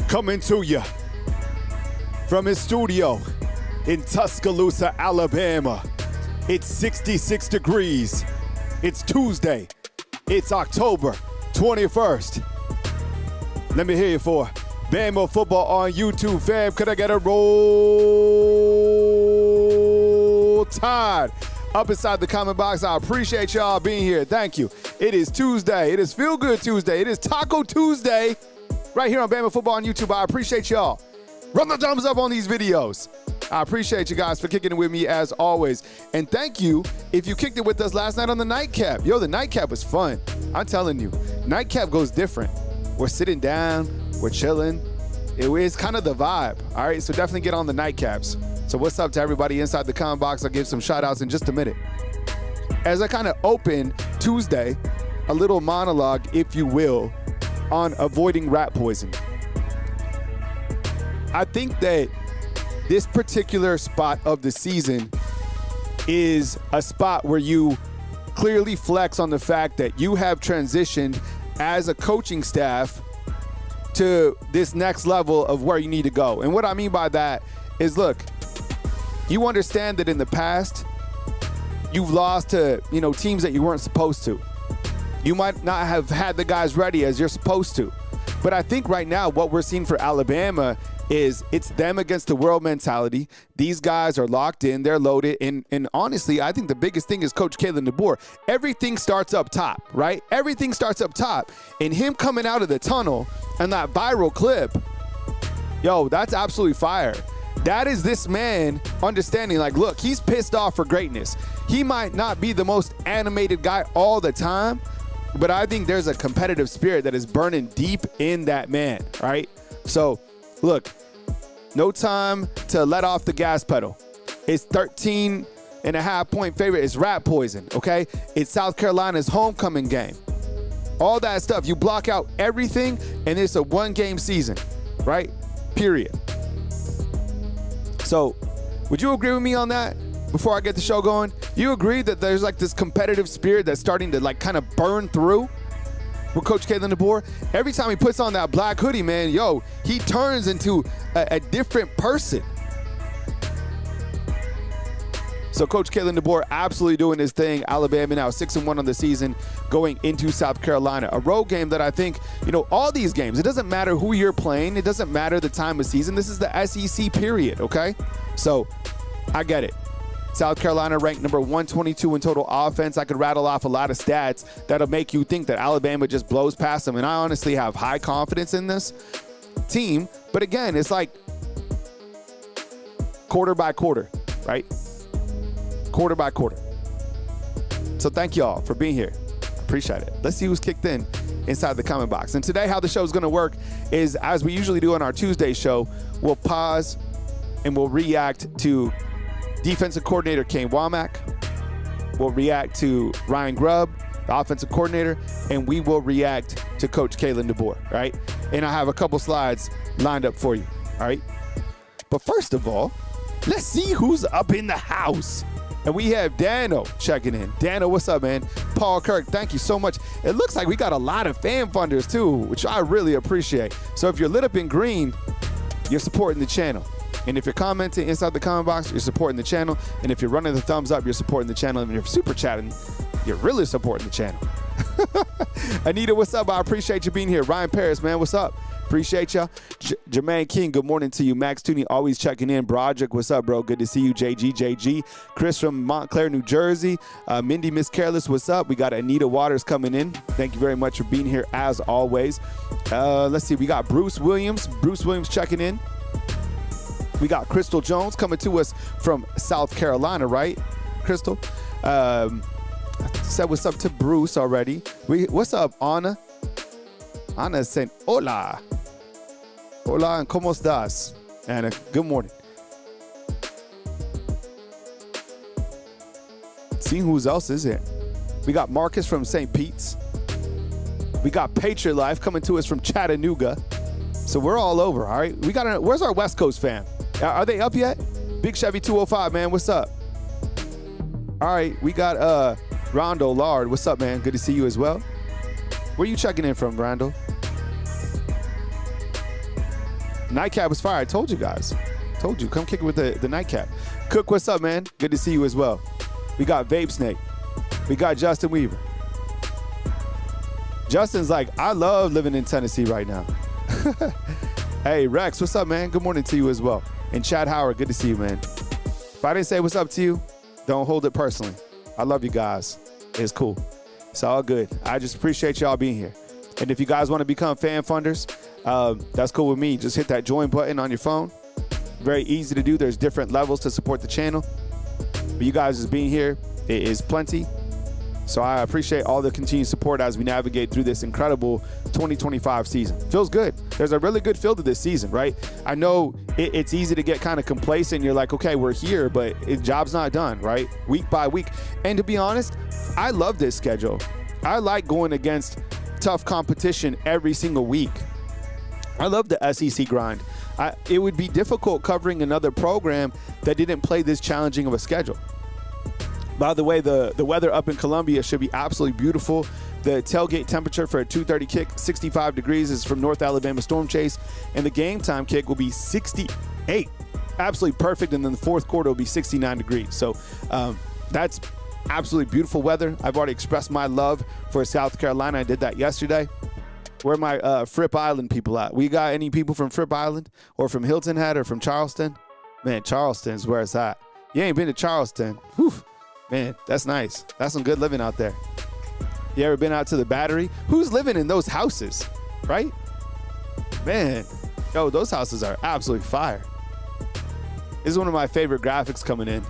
Coming to you from his studio in Tuscaloosa, Alabama. It's 66 degrees. It's Tuesday. It's October 21st. Let me hear you for Bama football on YouTube, fam. Could I get a roll tide up inside the comment box? I appreciate y'all being here. Thank you. It is Tuesday. It is Feel Good Tuesday. It is Taco Tuesday right here on Bama football on YouTube. I appreciate y'all. Run the thumbs up on these videos. I appreciate you guys for kicking it with me as always. And thank you if you kicked it with us last night on the nightcap. Yo, the nightcap was fun. I'm telling you, nightcap goes different. We're sitting down, we're chilling. It's kind of the vibe, all right? So definitely get on the nightcaps. So what's up to everybody inside the comment box? I'll give some shout outs in just a minute. As I kind of open Tuesday, a little monologue, if you will, on avoiding rat poison. I think that this particular spot of the season is a spot where you clearly flex on the fact that you have transitioned as a coaching staff to this next level of where you need to go. And what I mean by that is, look, you understand that in the past, you've lost to, teams that you weren't supposed to. You might not have had the guys ready as you're supposed to. But I think right now what we're seeing for Alabama is it's them against the world mentality. These guys are locked in, they're loaded, and honestly, I think the biggest thing is Coach DeBoer. Everything starts up top, right? Everything starts up top, and him coming out of the tunnel and that viral clip, yo, that's absolutely fire. That is this man understanding, like, look, he's pissed off for greatness. He might not be the most animated guy all the time, but I think there's a competitive spirit that is burning deep in that man, right? So, look, no time to let off the gas pedal. It's 13.5-point favorite. It's rat poison, okay? It's South Carolina's homecoming game. All that stuff. You block out everything, and it's a one-game season, right? Period. So, would you agree with me on that before I get the show going? You agree that there's like this competitive spirit that's starting to like kind of burn through with Coach DeBoer? Every time he puts on that black hoodie, man, yo, he turns into a different person. So Coach DeBoer absolutely doing his thing. Alabama now 6-1 on the season going into South Carolina. A road game that I think, all these games, it doesn't matter who you're playing. It doesn't matter the time of season. This is the SEC period, okay? So I get it. South Carolina ranked number 122 in total offense. I could rattle off a lot of stats that'll make you think that Alabama just blows past them. And I honestly have high confidence in this team. But again, it's like quarter by quarter, right? Quarter by quarter. So thank y'all for being here. Appreciate it. Let's see who's kicked in inside the comment box. And today, how the show is going to work is, as we usually do on our Tuesday show, we'll pause and we'll react to defensive coordinator Kane Womack. We'll react to Ryan Grubb, the offensive coordinator, and we will react to Coach DeBoer, right? And I have a couple slides lined up for you, all right? But first of all, let's see who's up in the house. And we have Dano checking in. Dano, what's up, man? Paul Kirk, thank you so much. It looks like we got a lot of fan funders too, which I really appreciate. So if you're lit up in green, you're supporting the channel. And if you're commenting inside the comment box, you're supporting the channel. And if you're running the thumbs up, you're supporting the channel. And if you're super chatting, you're really supporting the channel. Anita, what's up? I appreciate you being here. Ryan Paris, man, what's up? Appreciate y'all. Jermaine King, good morning to you. Max Tooney, always checking in. Broderick, what's up, bro? Good to see you. JG. Chris from Montclair, New Jersey. Mindy Miss Careless, what's up? We got Anita Waters coming in. Thank you very much for being here, as always. Let's see. We got Bruce Williams. Bruce Williams checking in. We got Crystal Jones coming to us from South Carolina, right? Crystal. I said what's up to Bruce already. What's up, Anna? Anna is saying, hola. Hola, and ¿cómo estás? Anna, good morning. See who else is here. We got Marcus from St. Pete's. We got Patriot Life coming to us from Chattanooga. So we're all over, all right? Where's our West Coast fam? Are they up yet? Big Chevy 205, man, what's up? All right, we got Rondo Lard. What's up, man? Good to see you as well. Where you checking in from, Rondo? Nightcap was fire. I told you guys. Told you. Come kick it with the nightcap. Cook, what's up, man? Good to see you as well. We got Vape Snake. We got Justin Weaver. Justin's like, I love living in Tennessee right now. Hey, Rex, what's up, man? Good morning to you as well. And Chad Howard, good to see you, man. If I didn't say what's up to you, don't hold it personally. I love you guys. It's cool. It's all good. I just appreciate y'all being here. And if you guys want to become fan funders, that's cool with me. Just hit that join button on your phone. Very easy to do. There's different levels to support the channel. But you guys just being here is plenty. So I appreciate all the continued support as we navigate through this incredible 2025 season. Feels good. There's a really good feel to this season, right? I know it's easy to get kind of complacent. You're like, okay, we're here, but job's not done, right? Week by week. And to be honest, I love this schedule. I like going against tough competition every single week. I love the SEC grind. It would be difficult covering another program that didn't play this challenging of a schedule. By the way, the weather up in Columbia should be absolutely beautiful. The tailgate temperature for a 2:30 kick, 65 degrees, is from North Alabama Storm Chase. And the game time kick will be 68. Absolutely perfect. And then the fourth quarter will be 69 degrees. So that's absolutely beautiful weather. I've already expressed my love for South Carolina. I did that yesterday. Where are my Fripp Island people at? We got any people from Fripp Island or from Hilton Head or from Charleston? Man, Charleston's where it's at. You ain't been to Charleston. Whew. Man, that's nice. That's some good living out there. You ever been out to the Battery? Who's living in those houses, right? Man, yo, those houses are absolutely fire. This is one of my favorite graphics coming in.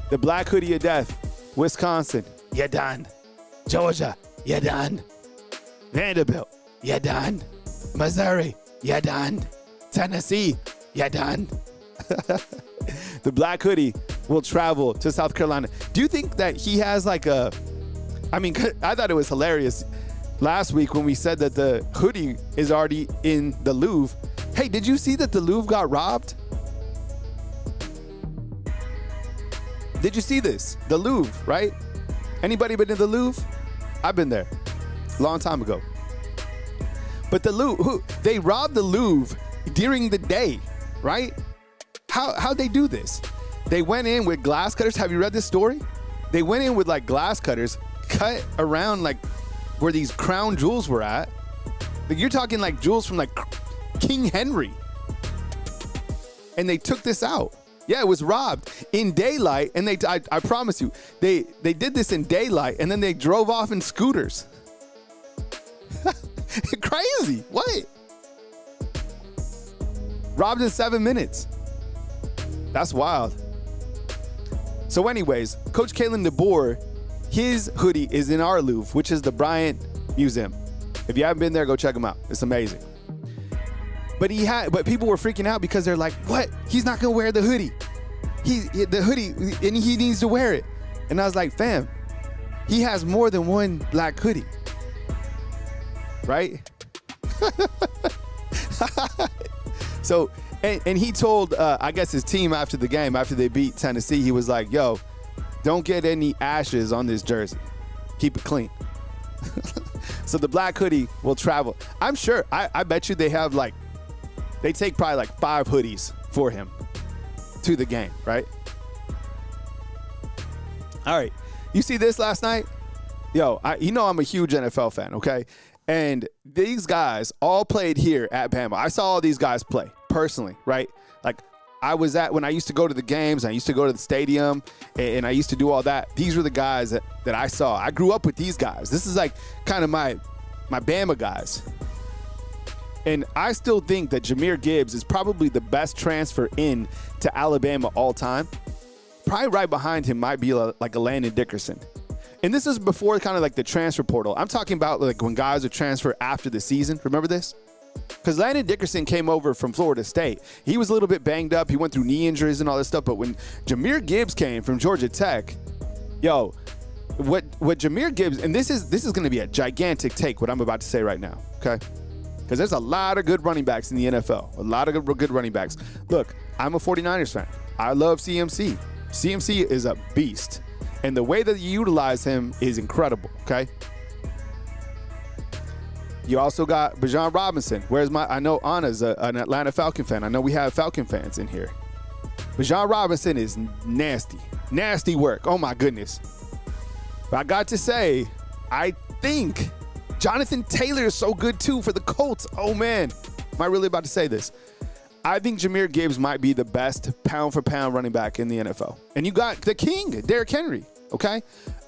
The Black Hoodie of Death. Wisconsin, you done. Georgia, you done. Vanderbilt, you done. Missouri, you done. Tennessee, you done. The Black Hoodie will travel to South Carolina. Do you think that he has like I thought it was hilarious last week when we said that the hoodie is already in the Louvre. Hey, did you see that the Louvre got robbed? Did you see this? The Louvre, right? Anybody been to the Louvre? I've been there a long time ago. But the Louvre, they robbed the Louvre during the day, right? How'd they do this? They went in with glass cutters. Have you read this story? They went in with like glass cutters, cut around like where these crown jewels were at. Like, you're talking like jewels from like King Henry. And they took this out. Yeah, it was robbed in daylight. And I promise you, they did this in daylight and then they drove off in scooters. Crazy. What? Robbed in 7 minutes. That's wild. So anyways, Coach Kalen DeBoer, his hoodie is in our Louvre, which is the Bryant Museum. If you haven't been there, go check him out. It's amazing. But people were freaking out because they're like, what? He's not gonna wear the hoodie. The hoodie, and he needs to wear it. And I was like, fam, he has more than one black hoodie. Right? So, and he told, I guess, his team after the game, after they beat Tennessee, he was like, yo, don't get any ashes on this jersey. Keep it clean. So the black hoodie will travel. I'm sure, I bet you they have they take probably like 5 hoodies for him to the game, right? All right. You see this last night? Yo, I'm a huge NFL fan, okay? And these guys all played here at Bama. I saw all these guys play personally, right? Like, when I used to go to the games, I used to go to the stadium, and I used to do all that. These were the guys that I saw. I grew up with these guys. This is like kind of my Bama guys. And I still think that Jahmyr Gibbs is probably the best transfer in to Alabama all time. Probably right behind him might be like a Landon Dickerson. And this is before kind of like the transfer portal. I'm talking about like when guys would transfer after the season. Remember this? Because Landon Dickerson came over from Florida State. He was a little bit banged up. He went through knee injuries and all this stuff. But when Jahmyr Gibbs came from Georgia Tech, yo, what Jahmyr Gibbs, and this is going to be a gigantic take, what I'm about to say right now, okay? Because there's a lot of good running backs in the NFL. A lot of good running backs. Look, I'm a 49ers fan. I love CMC. CMC is a beast. And the way that you utilize him is incredible, okay? You also got Bijan Robinson. I know Anna's an Atlanta Falcon fan. I know we have Falcon fans in here. Bijan Robinson is nasty. Nasty work. Oh, my goodness. But I got to say, I think Jonathan Taylor is so good, too, for the Colts. Oh, man. Am I really about to say this? I think Jahmyr Gibbs might be the best pound-for-pound running back in the NFL. And you got the king, Derrick Henry, okay?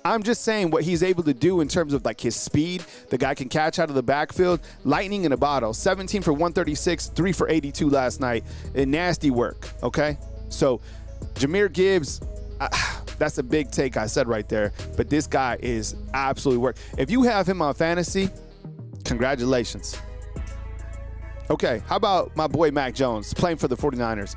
I'm just saying what he's able to do in terms of, like, his speed. The guy can catch out of the backfield. Lightning in a bottle. 17 for 136, 3 for 82 last night. And nasty work, okay? So, Jahmyr Gibbs, that's a big take I said right there. But this guy is absolutely work. If you have him on fantasy, congratulations. Okay, how about my boy Mac Jones playing for the 49ers?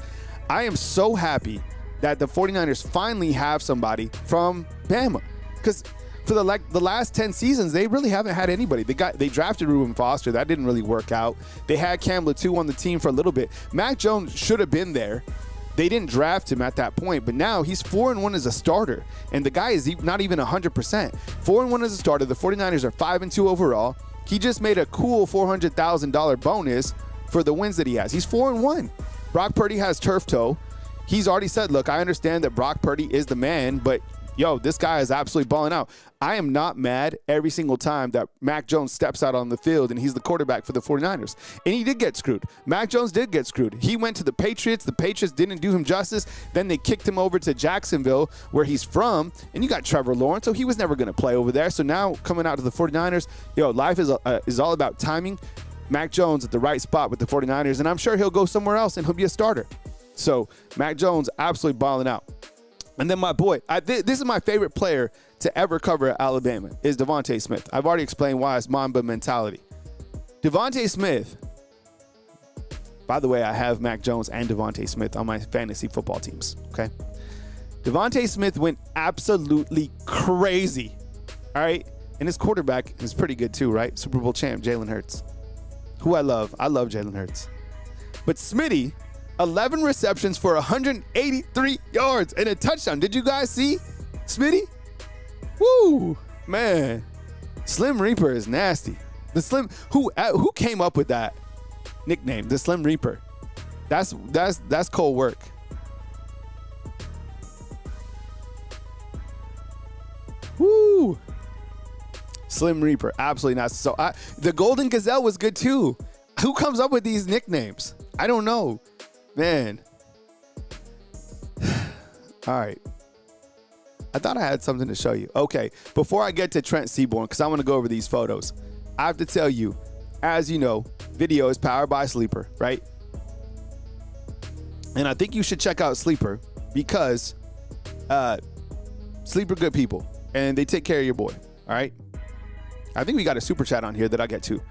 I am so happy that the 49ers finally have somebody from Bama. Because for the last 10 seasons, they really haven't had anybody. They drafted Reuben Foster. That didn't really work out. They had Cam Latu on the team for a little bit. Mac Jones should have been there. They didn't draft him at that point, but now he's 4-1 as a starter, and the guy is not even 100%. 4-1 as a starter. The 49ers are 5-2 overall. He just made a cool $400,000 bonus for the wins that he has. He's 4-1. Brock Purdy has turf toe. He's already said, look, I understand that Brock Purdy is the man, but yo, this guy is absolutely balling out. I am not mad every single time that Mac Jones steps out on the field and he's the quarterback for the 49ers. And he did get screwed. Mac Jones did get screwed. He went to the Patriots. The Patriots didn't do him justice. Then they kicked him over to Jacksonville, where he's from. And you got Trevor Lawrence, so he was never going to play over there. So now coming out to the 49ers, yo, life is all about timing. Mac Jones at the right spot with the 49ers, and I'm sure he'll go somewhere else and he'll be a starter. So Mac Jones absolutely balling out. And then my boy, this is my favorite player to ever cover at Alabama, is Devontae Smith. I've already explained why it's Mamba mentality. Devontae Smith, by the way, I have Mac Jones and Devontae Smith on my fantasy football teams, okay? Devontae Smith went absolutely crazy, all right? And his quarterback is pretty good too, right? Super Bowl champ, Jalen Hurts, who I love. I love Jalen Hurts. But Smitty, 11 receptions for 183 yards and a touchdown. Did you guys see Smitty? Woo, man. Slim Reaper is nasty. The Slim, who came up with that nickname, the Slim Reaper? That's cold work. Woo. Slim Reaper, absolutely nasty. So the Golden Gazelle was good too. Who comes up with these nicknames? I don't know. Man. All right. I thought I had something to show you. Okay, before I get to Trent Seabour, because I want to go over these photos, I have to tell you, as you know, video is powered by Sleeper, right? And I think you should check out Sleeper because Sleeper good people, and they take care of your boy, all right? I think we got a super chat on here that I get too.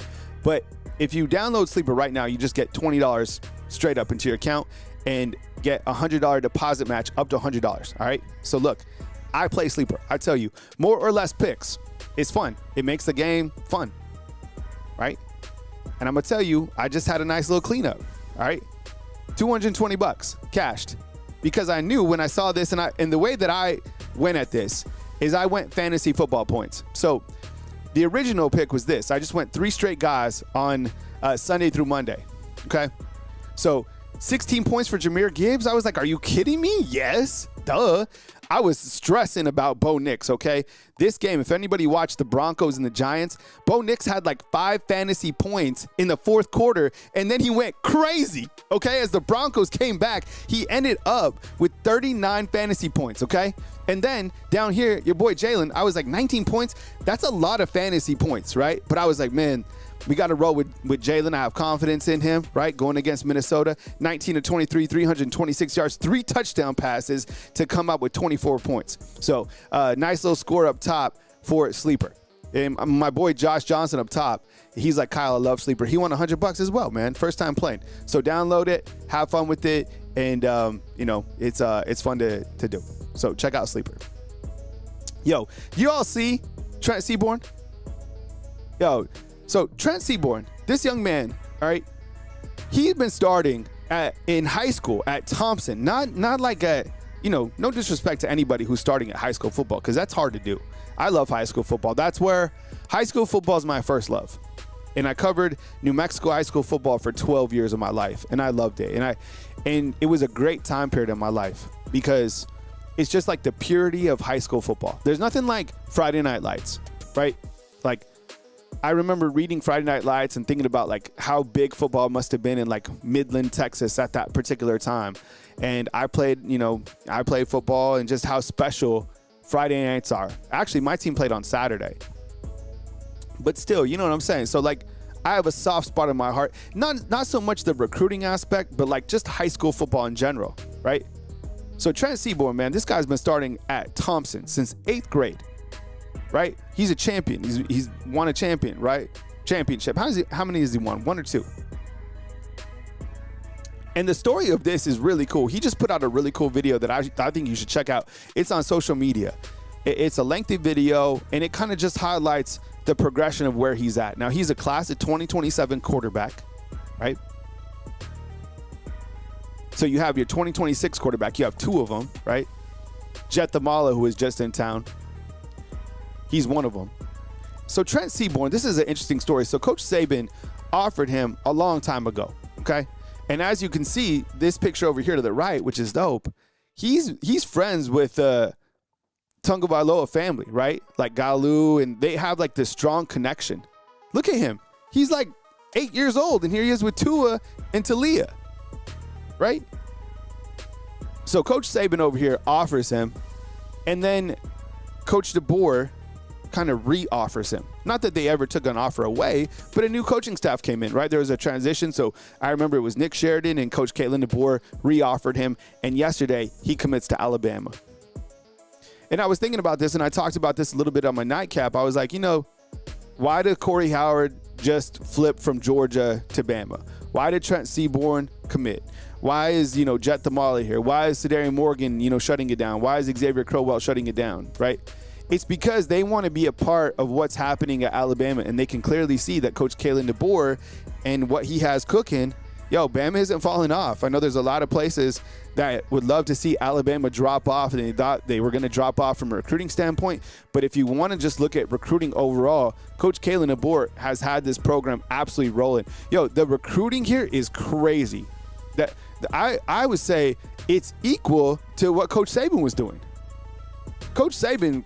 But if you download Sleeper right now, you just get $20 straight up into your account and get a $100 deposit match up to $100, all right? So look, I play Sleeper. I tell you, more or less picks. It's fun. It makes the game fun, right? And I'm going to tell you, I just had a nice little cleanup, all right? $220 cashed because I knew when I saw this, and the way that I went at this is I went fantasy football points. So the original pick was this. I just went 3 straight guys on Sunday through Monday, okay? So 16 points for Jahmyr Gibbs. I was like, are you kidding me? Yes, duh. I was stressing about Bo Nix, okay? This game, if anybody watched the Broncos and the Giants, Bo Nix had like 5 fantasy points in the fourth quarter, and then he went crazy, okay? As the Broncos came back, he ended up with 39 fantasy points, okay? And then down here, your boy Jalen, I was like 19 points. That's a lot of fantasy points, right? But I was like, man, we got to roll with Jalen. I have confidence in him, right? Going against Minnesota, 19 of 23, 326 yards, 3 touchdown passes to come up with 24 points. So nice little score up top for Sleeper. And my boy Josh Johnson up top, he's like, Kyle, I love Sleeper. He won $100 as well, man. First time playing. So download it, have fun with it, and you know, it's fun to do. So check out Sleeper. Yo, you all see Trent Seabour? Yo. So Trent Seabour, this young man, all right, he's been starting in high school at Thompson. Not like no disrespect to anybody who's starting at high school football, because that's hard to do. I love high school football. That's where high school football is my first love. And I covered New Mexico high school football for 12 years of my life, and I loved it. And it was a great time period in my life because it's just like the purity of high school football. There's nothing like Friday Night Lights, right? Like, I remember reading Friday Night Lights and thinking about like how big football must have been in like Midland, Texas at that particular time. And I played football, and just how special Friday nights are. Actually, my team played on Saturday. But still, you know what I'm saying? So like, I have a soft spot in my heart. Not so much the recruiting aspect, but like just high school football in general, right? So Trent Seabour, man, this guy's been starting at Thompson since 8th grade, right? He's a champion. He's won a champion, right? Championship. How many has he won? 1 or 2? And the story of this is really cool. He just put out a really cool video that I think you should check out. It's on social media. It's a lengthy video, and it kind of just highlights the progression of where he's at. Now, he's a class of 2027 quarterback, right? So you have your 2026 quarterback. You have 2 of them, right? Jet Thamala, who is just in town. He's one of them. So Trent Seabour, this is an interesting story. So Coach Saban offered him a long time ago, okay? And as you can see, this picture over here to the right, which is dope, he's friends with Tunga Bailoa family, right? Like Galu, and they have like this strong connection. Look at him. He's like 8 years old, and here he is with Tua and Talia, right? So Coach Saban over here offers him, and then Coach DeBoer kind of re-offers him. Not that they ever took an offer away, but a new coaching staff came in, right? There was a transition. So I remember it was Nick Sheridan and Coach Caitlin DeBoer re-offered him, and yesterday he commits to Alabama. And I was thinking about this, and I talked about this a little bit on my nightcap. I was like, why did Corey Howard just flip from Georgia to Bama? Why did Trent Seabour commit? Why is, Jet Thamala here? Why is Sedarian Morgan, shutting it down? Why is Xavier Crowell shutting it down, right? It's because they want to be a part of what's happening at Alabama, and they can clearly see that Coach Caitlin DeBoer and what he has cooking, Bama isn't falling off. I know there's a lot of places that would love to see Alabama drop off, and they thought they were going to drop off from a recruiting standpoint. But if you want to just look at recruiting overall, Coach Caitlin DeBoer has had this program absolutely rolling. The recruiting here is crazy. That I would say it's equal to what Coach Saban was doing. Coach Saban,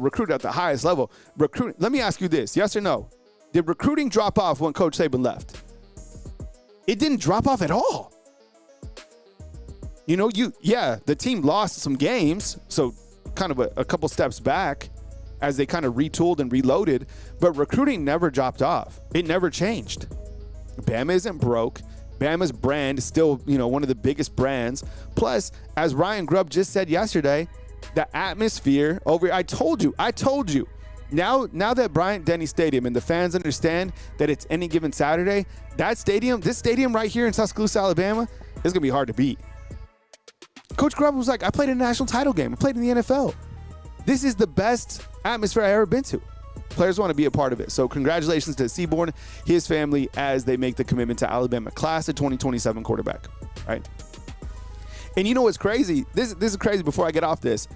recruited at the highest level. Let me ask you this, yes or no? Did recruiting drop off when Coach Saban left? It didn't drop off at all. The team lost some games, so kind of a couple steps back as they kind of retooled and reloaded, but recruiting never dropped off. It never changed. Bama isn't broke. Bama's brand is still, one of the biggest brands. Plus, as Ryan Grubb just said yesterday, the atmosphere over, I told you. Now that Bryant-Denny Stadium and the fans understand that it's any given Saturday, this stadium right here in Tuscaloosa, Alabama, is going to be hard to beat. Coach Grubb was like, I played in a national title game. I played in the NFL. This is the best atmosphere I've ever been to. Players want to be a part of it. So congratulations to Seabour, his family, as they make the commitment to Alabama. Class of 2027 quarterback, right? And you know what's crazy? This is crazy before I get off this.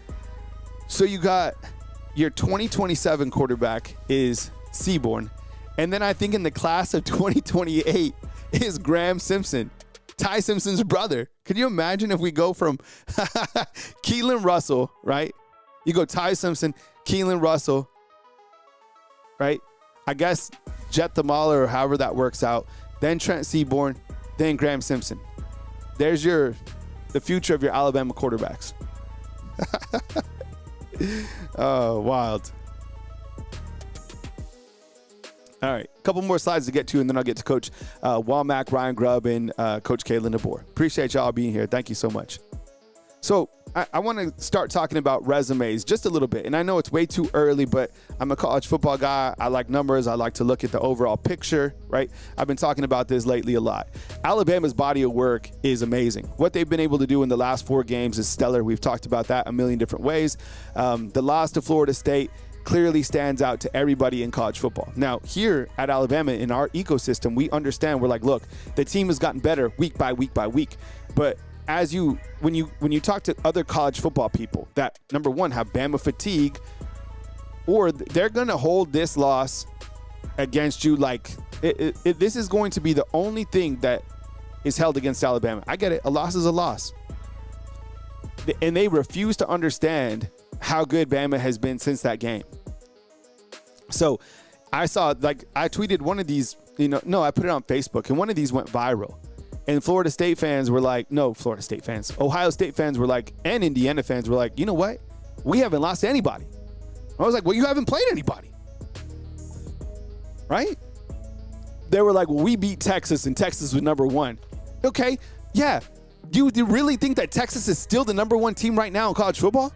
So you got your 2027 quarterback is Seabour. And then I think in the class of 2028 is Graham Simpson, Ty Simpson's brother. Can you imagine if we go from Keelan Russell, right? You go Ty Simpson, Keelan Russell, right? I guess Jet Thamala or however that works out. Then Trent Seabour, then Graham Simpson. There's the future of your Alabama quarterbacks. Oh, wild. All right, a couple more slides to get to, and then I'll get to Coach Womack, Ryan Grubb, and Coach Caitlin DeBoer. Appreciate y'all being here. Thank you so much. So I want to start talking about resumes just a little bit. And I know it's way too early, but I'm a college football guy. I like numbers. I like to look at the overall picture, right? I've been talking about this lately a lot. Alabama's body of work is amazing. What they've been able to do in the last 4 games is stellar. We've talked about that a million different ways. The loss to Florida State clearly stands out to everybody in college football. Now, here at Alabama, in our ecosystem, we understand, we're like, look, the team has gotten better week by week by week. But when you talk to other college football people that, number one, have Bama fatigue, or they're going to hold this loss against you like This is going to be the only thing that is held against Alabama. I get it. A loss is a loss. And they refuse to understand how good Bama has been since that game. So I saw, like, I tweeted one of these, I put it on Facebook, and one of these went viral. And Florida State fans were like, Florida State fans, Ohio State fans were like, and Indiana fans were like, you know what? We haven't lost to anybody. I was like, well, you haven't played anybody. Right? They were like, well, we beat Texas, and Texas was number one. Okay, yeah. Do you really think that Texas is still the number one team right now in college football?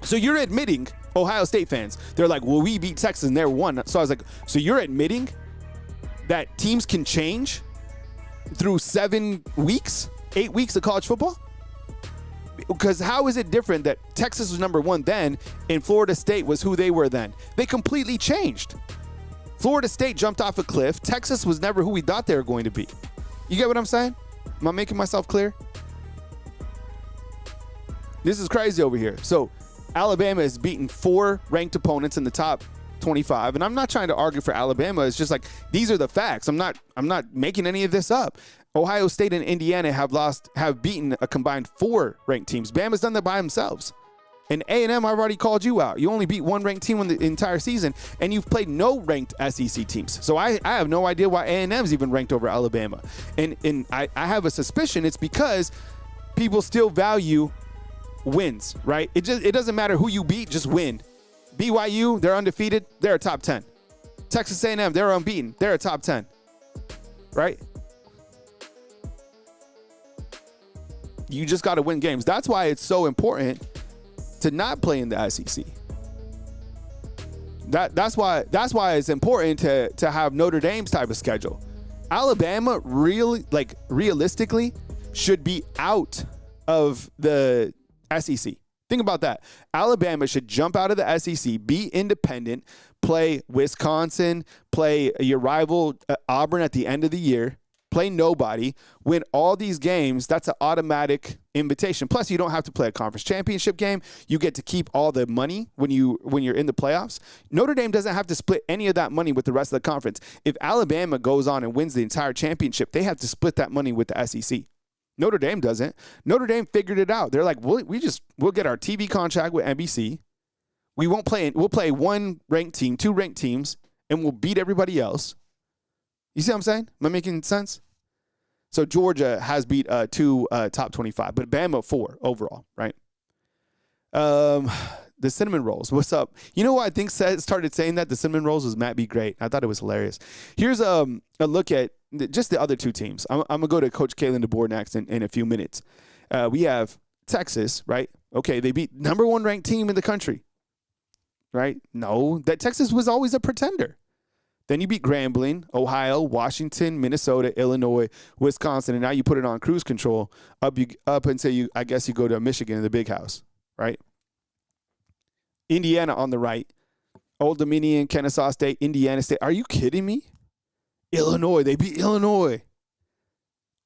So you're admitting, Ohio State fans, they're like, well, we beat Texas and they're one. So I was like, so you're admitting that teams can change through 7 weeks, 8 weeks of college football? Because how is it different that Texas was number one then and Florida State was who they were then? They completely changed. Florida State jumped off a cliff. Texas was never who we thought they were going to be. You get what I'm saying? Am I making myself clear? This is crazy over here. So Alabama has beaten 4 ranked opponents in the top 25, and I'm not trying to argue for Alabama. It's just like, these are the facts. I'm not making any of this up. Ohio State and Indiana have beaten a combined 4 ranked teams. Bama's done that by themselves. And A&M, I've already called you out. You only beat 1 ranked team in the entire season, and you've played no ranked SEC teams. So I have no idea why A&M's even ranked over Alabama. And I have a suspicion it's because people still value wins, right? It doesn't matter who you beat, just win. BYU, they're undefeated. They're a top 10. Texas A&M, they're unbeaten. They're a top 10, right? You just got to win games. That's why it's so important to not play in the SEC. That's why it's important to have Notre Dame's type of schedule. Alabama realistically should be out of the SEC. Think about that. Alabama should jump out of the SEC, be independent, play Wisconsin, play your rival Auburn at the end of the year, play nobody, win all these games. That's an automatic invitation. Plus, you don't have to play a conference championship game. You get to keep all the money when you're in the playoffs. Notre Dame doesn't have to split any of that money with the rest of the conference. If Alabama goes on and wins the entire championship, they have to split that money with the SEC. Notre Dame doesn't. Notre Dame figured it out. They're like, we'll get our TV contract with NBC. We'll play 1 ranked team, 2 ranked teams, and we'll beat everybody else. You see what I'm saying? Am I making sense? So Georgia has beat 2 top 25, but Bama 4 overall, right? The cinnamon rolls. What's up? You know what I think started saying that? The cinnamon rolls was Matt B. Great. I thought it was hilarious. Here's a look at just the other 2 teams. I'm going to go to Coach Kalen DeBoer next in a few minutes. We have Texas, right? Okay, they beat number 1 ranked team in the country, right? No, that Texas was always a pretender. Then you beat Grambling, Ohio, Washington, Minnesota, Illinois, Wisconsin, and now you put it on cruise control up until you go to Michigan in the big house, right? Indiana on the right, Old Dominion, Kennesaw State, Indiana State. Are you kidding me? Illinois, they beat Illinois.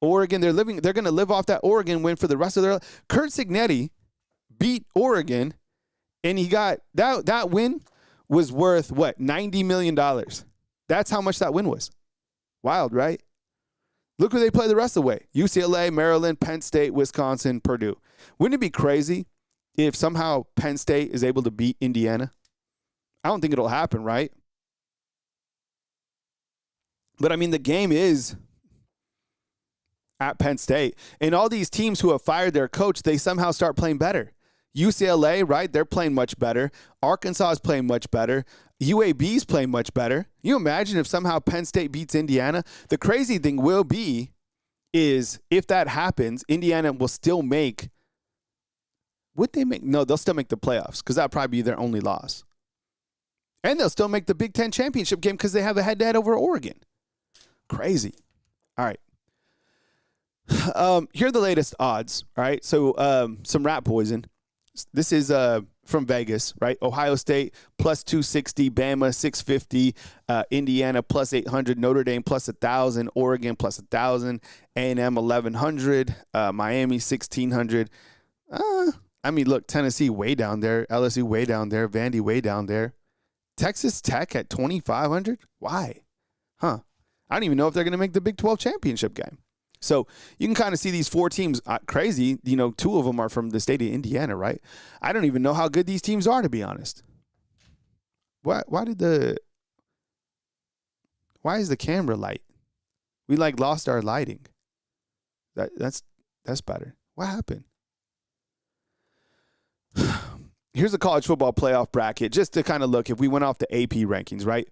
Oregon, they're going to live off that Oregon win for the rest of their life. Kurt Signetti beat Oregon, and he got that win was worth what? $90 million. That's how much that win was. Wild, right? Look who they play the rest of the way. UCLA, Maryland, Penn State, Wisconsin, Purdue. Wouldn't it be crazy if somehow Penn State is able to beat Indiana? I don't think it'll happen, right? But, I mean, the game is at Penn State. And all these teams who have fired their coach, they somehow start playing better. UCLA, right? They're playing much better. Arkansas is playing much better. UAB's playing much better. You imagine if somehow Penn State beats Indiana? The crazy thing will be is if that happens, Indiana will still make – would they make – no, they'll still make the playoffs because that would probably be their only loss. And they'll still make the Big Ten championship game because they have a head-to-head over Oregon. Crazy. All right. Here are the latest odds, all right? So some rat poison. This is from Vegas, right? Ohio State plus 260, Bama 650, Indiana plus 800, Notre Dame plus 1,000, Oregon plus 1,000, A&M 1,100, Miami 1,600. I mean, look, Tennessee way down there, LSU way down there, Vandy way down there. Texas Tech at 2,500? Why? I don't even know if they're going to make the Big 12 championship game. So you can kind of see these 4 teams crazy. 2 of them are from the state of Indiana, right? I don't even know how good these teams are, to be honest. Why is the camera light? We lost our lighting. That's better. What happened? Here's a college football playoff bracket just to kind of look if we went off the AP rankings, right?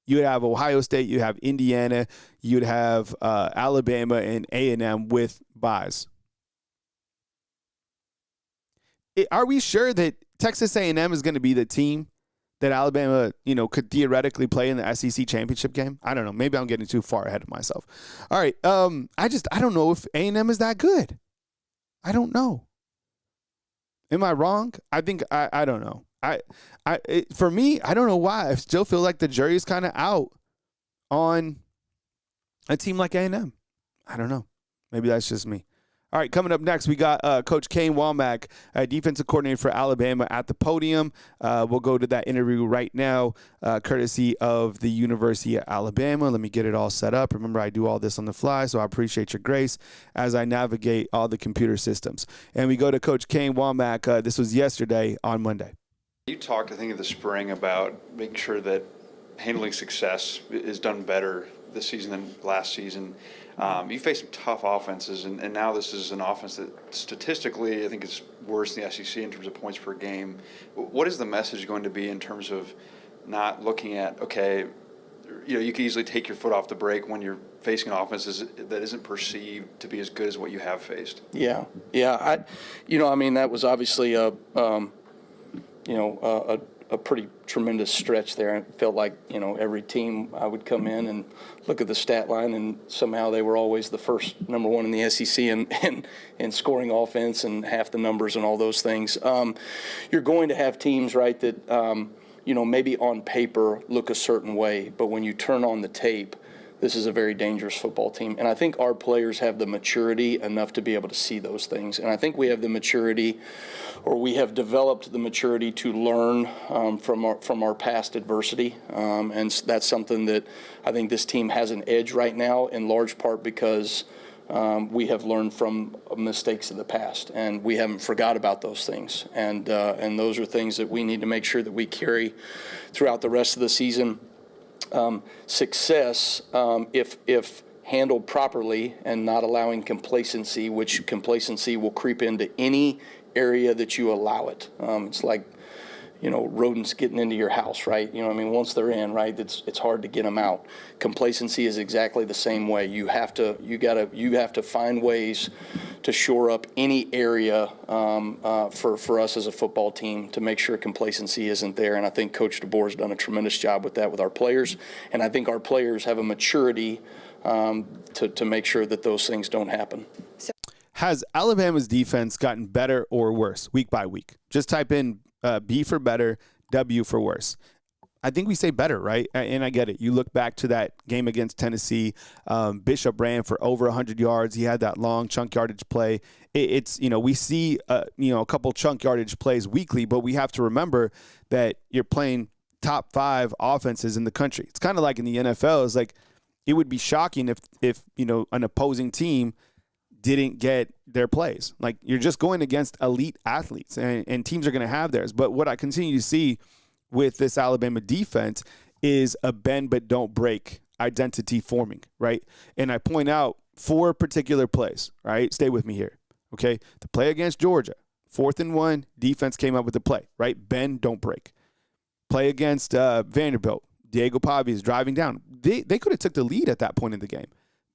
You would have Ohio State, you have Indiana, you'd have Alabama and A&M with buys. Are we sure that Texas A&M is going to be the team that Alabama, could theoretically play in the SEC championship game? I don't know. Maybe I'm getting too far ahead of myself. All right. I don't know if A&M is that good. I don't know. Am I wrong? I think I don't know. For me, I don't know why. I still feel like the jury's kind of out on a team like A&M. I don't know. Maybe that's just me. All right, coming up next, we got Coach Kane Womack, defensive coordinator for Alabama, at the podium. We'll go to that interview right now, courtesy of the University of Alabama. Let me get it all set up. Remember, I do all this on the fly, so I appreciate your grace as I navigate all the computer systems. And we go to Coach Kane Womack. This was yesterday on Monday. You talked, I think, in the spring about making sure that handling success is done better this season than last season. You face some tough offenses, and now this is an offense that statistically I think is worse than the SEC in terms of points per game. What is the message going to be in terms of not looking at, okay, you can easily take your foot off the brake when you're facing an offense that isn't perceived to be as good as what you have faced? Yeah. That was obviously a pretty tremendous stretch there. It felt like, every team I would come in and look at the stat line, and somehow they were always the first number one in the SEC in scoring offense and half the numbers and all those things. You're going to have teams, right, that, maybe on paper look a certain way, but when you turn on the tape, this is a very dangerous football team. And I think our players have the maturity enough to be able to see those things. And I think we have the maturity, or we have developed the maturity to learn from our past adversity. And that's something that I think this team has an edge right now, in large part because we have learned from mistakes of the past, and we haven't forgot about those things. And those are things that we need to make sure that we carry throughout the rest of the season. Success, if handled properly and not allowing complacency, which complacency will creep into any area that you allow it. It's like, rodents getting into your house, right? Once they're in, right, it's hard to get them out. Complacency is exactly the same way. You have to find ways to shore up any area for us as a football team to make sure complacency isn't there. And I think Coach DeBoer has done a tremendous job with that with our players. And I think our players have a maturity to make sure that those things don't happen. Has Alabama's defense gotten better or worse week by week? Just type in B for better, W for worse. I think we say better, right? And I get it. You look back to that game against Tennessee. Bishop ran for over 100 yards. He had that long chunk yardage play. We see a couple chunk yardage plays weekly, but we have to remember that you're playing top 5 offenses in the country. It's kind of like in the NFL. It's like it would be shocking if an opposing team didn't get their plays. Like, you're just going against elite athletes, and teams are going to have theirs. But what I continue to see with this Alabama defense is a bend but don't break identity forming, right? And I point out 4 particular plays, right? Stay with me here, okay? The play against Georgia, 4th and 1, defense came up with the play, right? Bend, don't break. Play against Vanderbilt, Diego Pavia is driving down. They could have took the lead at that point in the game.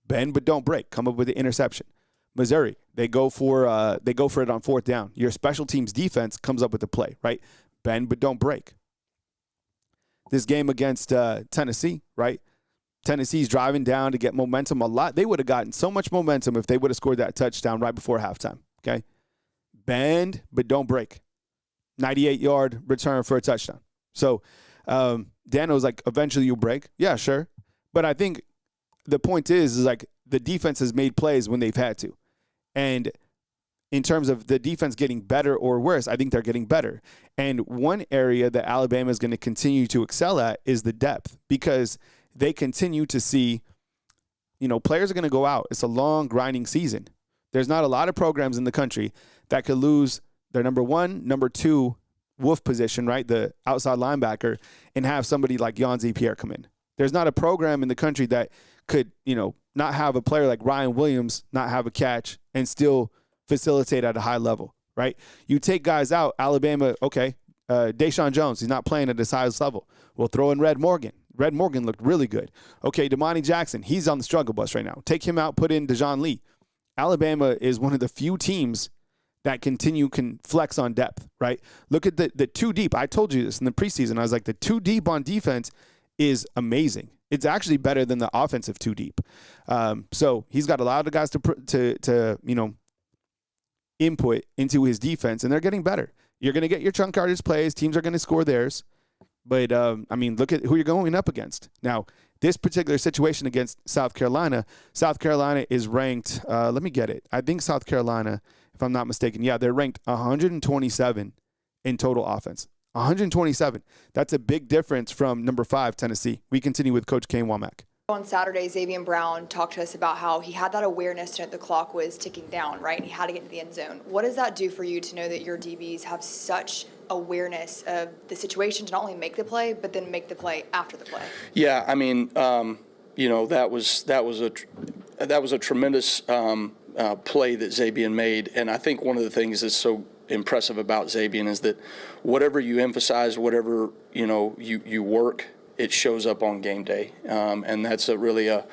Bend but don't break, come up with the interception. Missouri, they go for it on 4th down. Your special teams defense comes up with the play, right? Bend but don't break. This game against Tennessee, right? Tennessee's driving down to get momentum a lot. They would have gotten so much momentum if they would have scored that touchdown right before halftime, okay? Bend but don't break. 98-yard return for a touchdown. So Dan was like, eventually you'll break. Yeah, sure. But I think the point is like the defense has made plays when they've had to. And in terms of the defense getting better or worse, I think they're getting better. And one area that Alabama is going to continue to excel at is the depth, because they continue to see, players are going to go out. It's a long, grinding season. There's not a lot of programs in the country that could lose their number one, number two wolf position, right, the outside linebacker, and have somebody like Yanzi Pierre come in. There's not a program in the country that could, not have a player like Ryan Williams not have a catch and still facilitate at a high level, right? You take guys out, Alabama, okay, Deshaun Jones, he's not playing at his highest level. We'll throw in Red Morgan. Red Morgan looked really good. Okay, Damani Jackson, he's on the struggle bus right now. Take him out, put in Dejon Lee. Alabama is one of the few teams that can flex on depth, right? Look at the two deep. I told you this in the preseason. I was like, the two deep on defense is amazing. It's actually better than the offensive two deep. So he's got a lot of guys to input into his defense, and they're getting better. You're going to get your chunk yardage plays. Teams are going to score theirs. But, look at who you're going up against. Now, this particular situation against South Carolina is ranked, let me get it. I think South Carolina, if I'm not mistaken, they're ranked 127 in total offense. 127. That's a big difference from number 5, Tennessee. We continue with Coach Kane Womack. On Saturday, Xavier Brown talked to us about how he had that awareness to know the clock was ticking down, right? And he had to get into the end zone. What does that do for you to know that your DBs have such awareness of the situation to not only make the play, but then make the play after the play? Yeah, that was a tremendous play that Xavier made, and I think one of the things that's so impressive about Xavier is that whatever you emphasize, whatever you work, it shows up on game day, and that's really a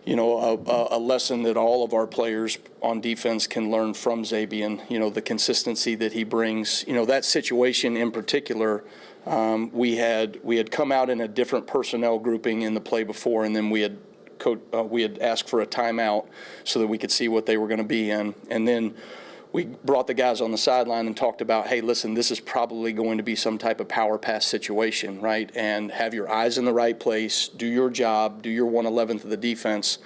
lesson that all of our players on defense can learn from Xavier. The consistency that he brings. That situation in particular, we had come out in a different personnel grouping in the play before, and then we had asked for a timeout so that we could see what they were going to be in, and then we brought the guys on the sideline and talked about, hey, listen, this is probably going to be some type of power pass situation, right? And have your eyes in the right place, do your job, do your 1/11th of the defense.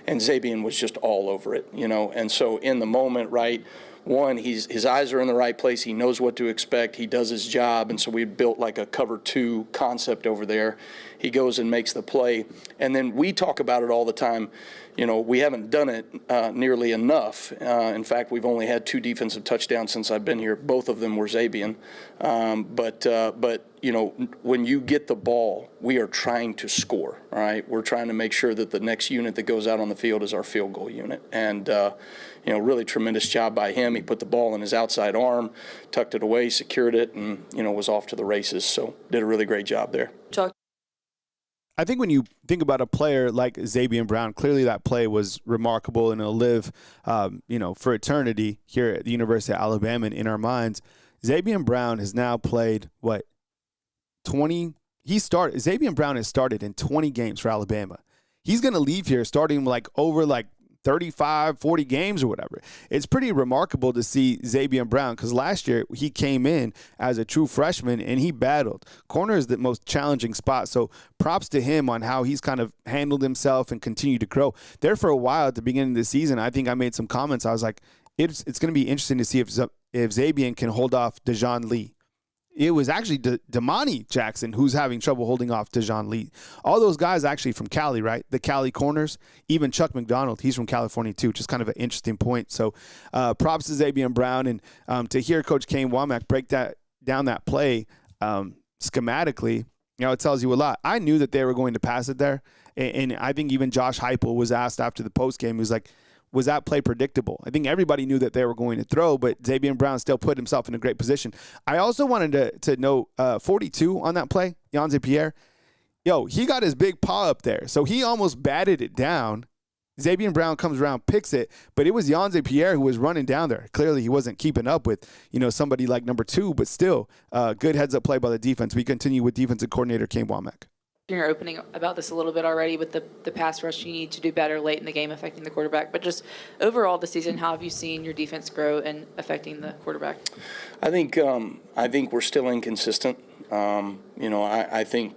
And Xavier was just all over it, And so in the moment, right, one, his eyes are in the right place. He knows what to expect. He does his job. And so we built like a cover 2 concept over there. He goes and makes the play. And then we talk about it all the time. We haven't done it nearly enough. In fact, we've only had 2 defensive touchdowns since I've been here. Both of them were Xavier. But when you get the ball, we are trying to score, all right? We're trying to make sure that the next unit that goes out on the field is our field goal unit. And, really tremendous job by him. He put the ball in his outside arm, tucked it away, secured it, and, was off to the races. So did a really great job there. Chuck. I think when you think about a player like Xavier Brown, clearly that play was remarkable and it'll live, for eternity here at the University of Alabama and in our minds. Xavier Brown has now played, 20? Xavier Brown has started in 20 games for Alabama. He's going to leave here starting over 35, 40 games or whatever. It's pretty remarkable to see Xavier Brown because last year he came in as a true freshman and he battled. Corner is the most challenging spot, so props to him on how he's kind of handled himself and continued to grow. There for a while at the beginning of the season, I think I made some comments. I was like, it's going to be interesting to see if Xavier can hold off Dejon Lee. It was actually Damani Jackson who's having trouble holding off Dejon Lee. All those guys actually from Cali, right? The Cali corners. Even Chuck McDonald, he's from California too. Just kind of an interesting point. So props to Xavier Brown. And to hear Coach Kane Womack break down that play schematically, it tells you a lot. I knew that they were going to pass it there. And I think even Josh Heupel was asked after the postgame, he was like, was that play predictable? I think everybody knew that they were going to throw, but Xavier Brown still put himself in a great position. I also wanted to note 42 on that play, Yanzi Pierre. He got his big paw up there, so he almost batted it down. Xavier Brown comes around, picks it, but it was Yanzi Pierre who was running down there. Clearly he wasn't keeping up with, somebody like number 2, but still good heads-up play by the defense. We continue with defensive coordinator Kane Womack. Your opening about this a little bit already with the pass rush. You need to do better late in the game affecting the quarterback. But just overall this season, how have you seen your defense grow and affecting the quarterback? I think we're still inconsistent. I think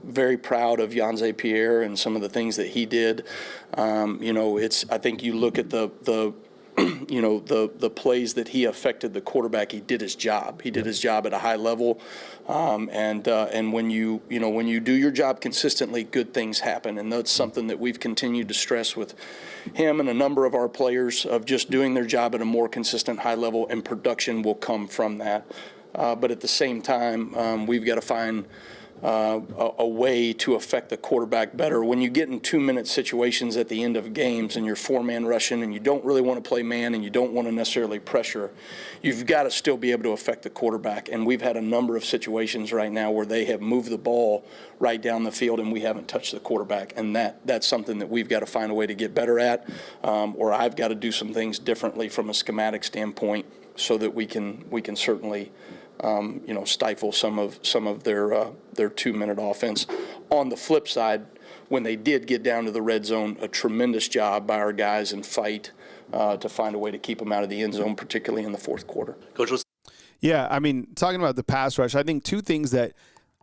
very proud of Yanzi Pierre and some of the things that he did. I think you look at the the plays that he affected the quarterback, he did his job. He did his job at a high level, and when you do your job consistently, good things happen, and that's something that we've continued to stress with him and a number of our players, of just doing their job at a more consistent high level, and production will come from that. But at the same time, we've got to find a way to affect the quarterback better. When you get in 2-minute situations at the end of games and you're 4-man rushing and you don't really want to play man and you don't want to necessarily pressure, you've got to still be able to affect the quarterback. And we've had a number of situations right now where they have moved the ball right down the field and we haven't touched the quarterback. And that's something that we've got to find a way to get better at, or I've got to do some things differently from a schematic standpoint so that we can certainly stifle some of their 2-minute offense. On the flip side, when they did get down to the red zone, a tremendous job by our guys and fight to find a way to keep them out of the end zone, particularly in the fourth quarter. Coach, Yeah, I mean, talking about the pass rush, I think two things that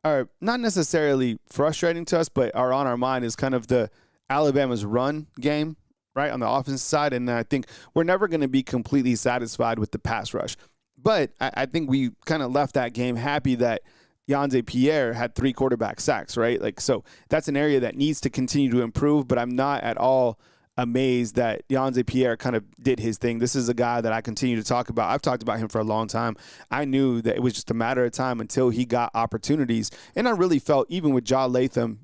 are not necessarily frustrating to us, but are on our mind is kind of the Alabama's run game, right, on the offensive side. And I think we're never going to be completely satisfied with the pass rush. But I think we kind of left that game happy that Yonze Pierre had 3 quarterback sacks, right? Like, so that's an area that needs to continue to improve, but I'm not at all amazed that Yonze Pierre kind of did his thing. This is a guy that I continue to talk about. I've talked about him for a long time. I knew that it was just a matter of time until he got opportunities. And I really felt, even with Ja Latham,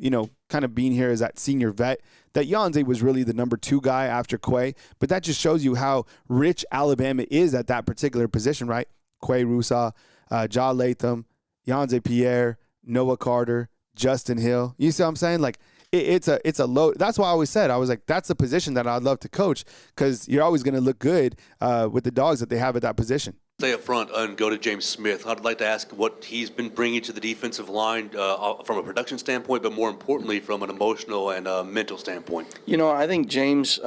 kind of being here as that senior vet, that Yonze was really the number 2 guy after Quay. But that just shows you how rich Alabama is at that particular position, right? Quay Rusaw, Ja Latham, Yonze Pierre, Noah Carter, Justin Hill. You see what I'm saying? Like, it's a load. That's why I always said, I was like, that's a position that I'd love to coach, because you're always going to look good with the dogs that they have at that position. Stay up front and go to James Smith. I'd like to ask what he's been bringing to the defensive line from a production standpoint, but more importantly from an emotional and mental standpoint. I think James,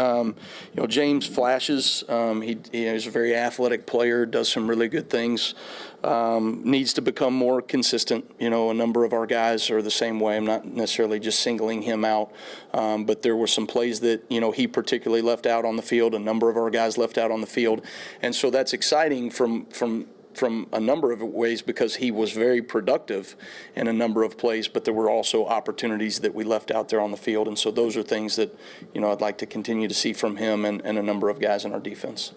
James flashes. He is a very athletic player, does some really good things. Needs to become more consistent. A number of our guys are the same way. I'm not necessarily just singling him out, but there were some plays that, he particularly left out on the field. A number of our guys left out on the field. And so that's exciting from a number of ways, because he was very productive in a number of plays, but there were also opportunities that we left out there on the field. And so those are things that, I'd like to continue to see from him and a number of guys in our defense.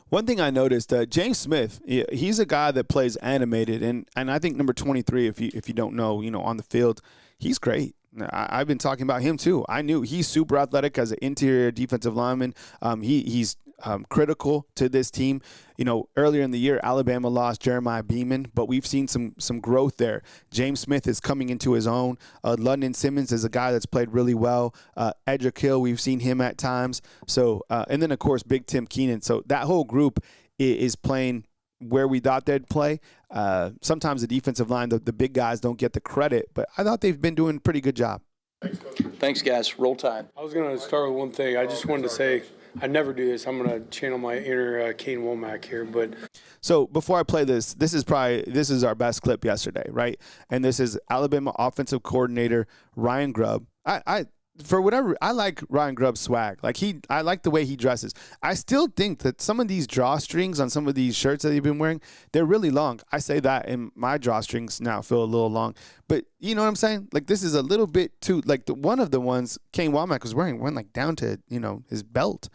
One thing I noticed, James Smith, he's a guy that plays animated, and I think number 23, if you don't know, on the field, he's great. I've been talking about him too. I knew he's super athletic as an interior defensive lineman. He's critical to this team. Earlier in the year, Alabama lost Jeremiah Beeman, but we've seen some growth there. James Smith is coming into his own. London Simmons is a guy that's played really well. Edric Hill, we've seen him at times. So, and then of course, Big Tim Keenan. So that whole group is playing where we thought they'd play. Sometimes the defensive line, the big guys don't get the credit, but I thought they've been doing a pretty good job. Thanks, guys. Roll Tide. I was going to start with one thing. I just wanted to say, I never do this. I'm going to channel my inner Kane Womack here, but. So before I play this is our best clip yesterday, right? And this is Alabama offensive coordinator Ryan Grubb. I like Ryan Grubb's swag. I like the way he dresses. I still think that some of these drawstrings on some of these shirts that he's been wearing, they're really long. I say that, and my drawstrings now feel a little long. But you know what I'm saying? Like, this is a little bit too, one of the ones Kane Womack was wearing went down to, his belt.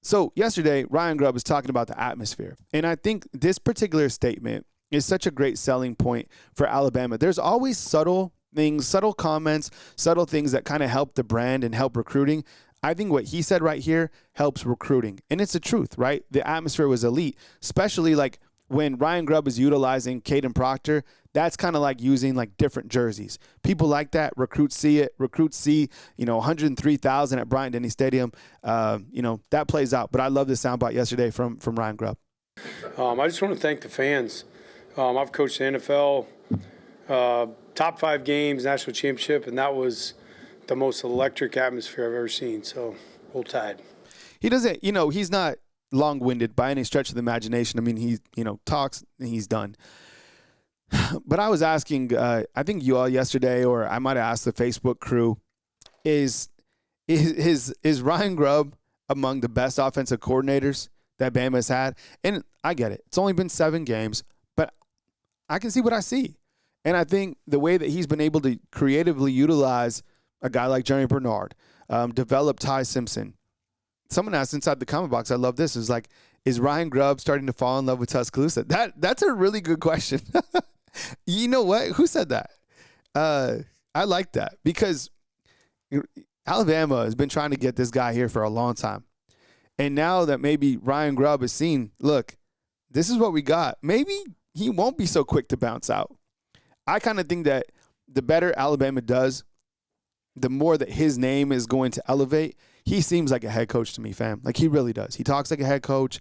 So yesterday, Ryan Grubb was talking about the atmosphere. And I think this particular statement is such a great selling point for Alabama. There's always subtle things, subtle comments, subtle things that kind of help the brand and help recruiting. I think what he said right here helps recruiting. And it's the truth, right? The atmosphere was elite, especially when Ryan Grubb is utilizing Caden Proctor. That's kind of like using different jerseys. People like that. Recruits see it. Recruits see, 103,000 at Bryant-Denny Stadium. That plays out. But I love this soundbite yesterday from Ryan Grubb. I just want to thank the fans. I've coached the NFL, top 5 games, national championship, and that was the most electric atmosphere I've ever seen. So, Roll Tide. He doesn't, he's not long-winded by any stretch of the imagination. I mean, he, talks and he's done. But I was asking, I think you all yesterday, or I might have asked the Facebook crew, is Ryan Grubb among the best offensive coordinators that Bama has had. And I get it. It's only been 7 games, but I can see what I see. And I think the way that he's been able to creatively utilize a guy like Jeremy Bernard, develop Ty Simpson. Someone asked inside the comment box, I love this, is like, is Ryan Grubb starting to fall in love with Tuscaloosa? That's a really good question. You know what? Who said that? I like that because Alabama has been trying to get this guy here for a long time. And now that maybe Ryan Grubb has seen, look, this is what we got. Maybe he won't be so quick to bounce out. I kind of think that the better Alabama does, the more that his name is going to elevate. He seems like a head coach to me, fam. Like, he really does. He talks like a head coach.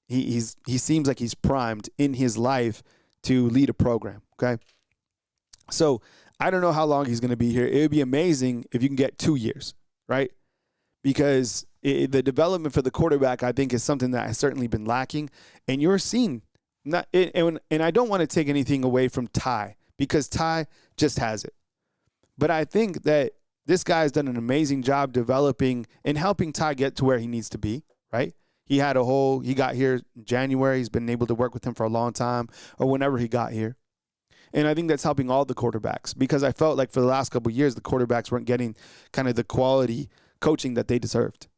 He seems like he's primed in his life to lead a program, okay? So I don't know how long he's going to be here. It would be amazing if you can get 2 years, right? Because the development for the quarterback, I think, is something that has certainly been lacking. And you're seeing, and I don't want to take anything away from Ty, because Ty just has it. But I think that this guy has done an amazing job developing and helping Ty get to where he needs to be, right? He got here in January. He's been able to work with him for a long time, or whenever he got here. And I think that's helping all the quarterbacks, because I felt like for the last couple of years, the quarterbacks weren't getting kind of the quality coaching that they deserved.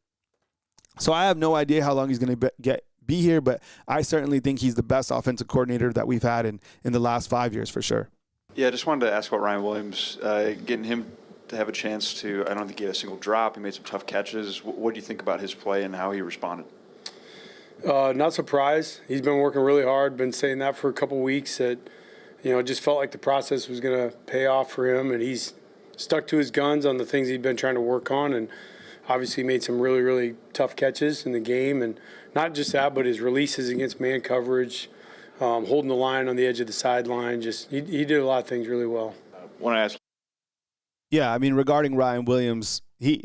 So I have no idea how long he's going to be here, but I certainly think he's the best offensive coordinator that we've had in the last 5 years for sure. Yeah, I just wanted to ask about Ryan Williams, getting him to have a chance to, I don't think he had a single drop. He made some tough catches. What do you think about his play and how he responded? Not surprised. He's been working really hard, been saying that for a couple weeks, that, it just felt like the process was going to pay off for him, and he's stuck to his guns on the things he'd been trying to work on, and obviously made some really, really tough catches in the game. And not just that, but his releases against man coverage, holding the line on the edge of the sideline. He did a lot of things really well. I want to ask. Yeah, I mean, regarding Ryan Williams, he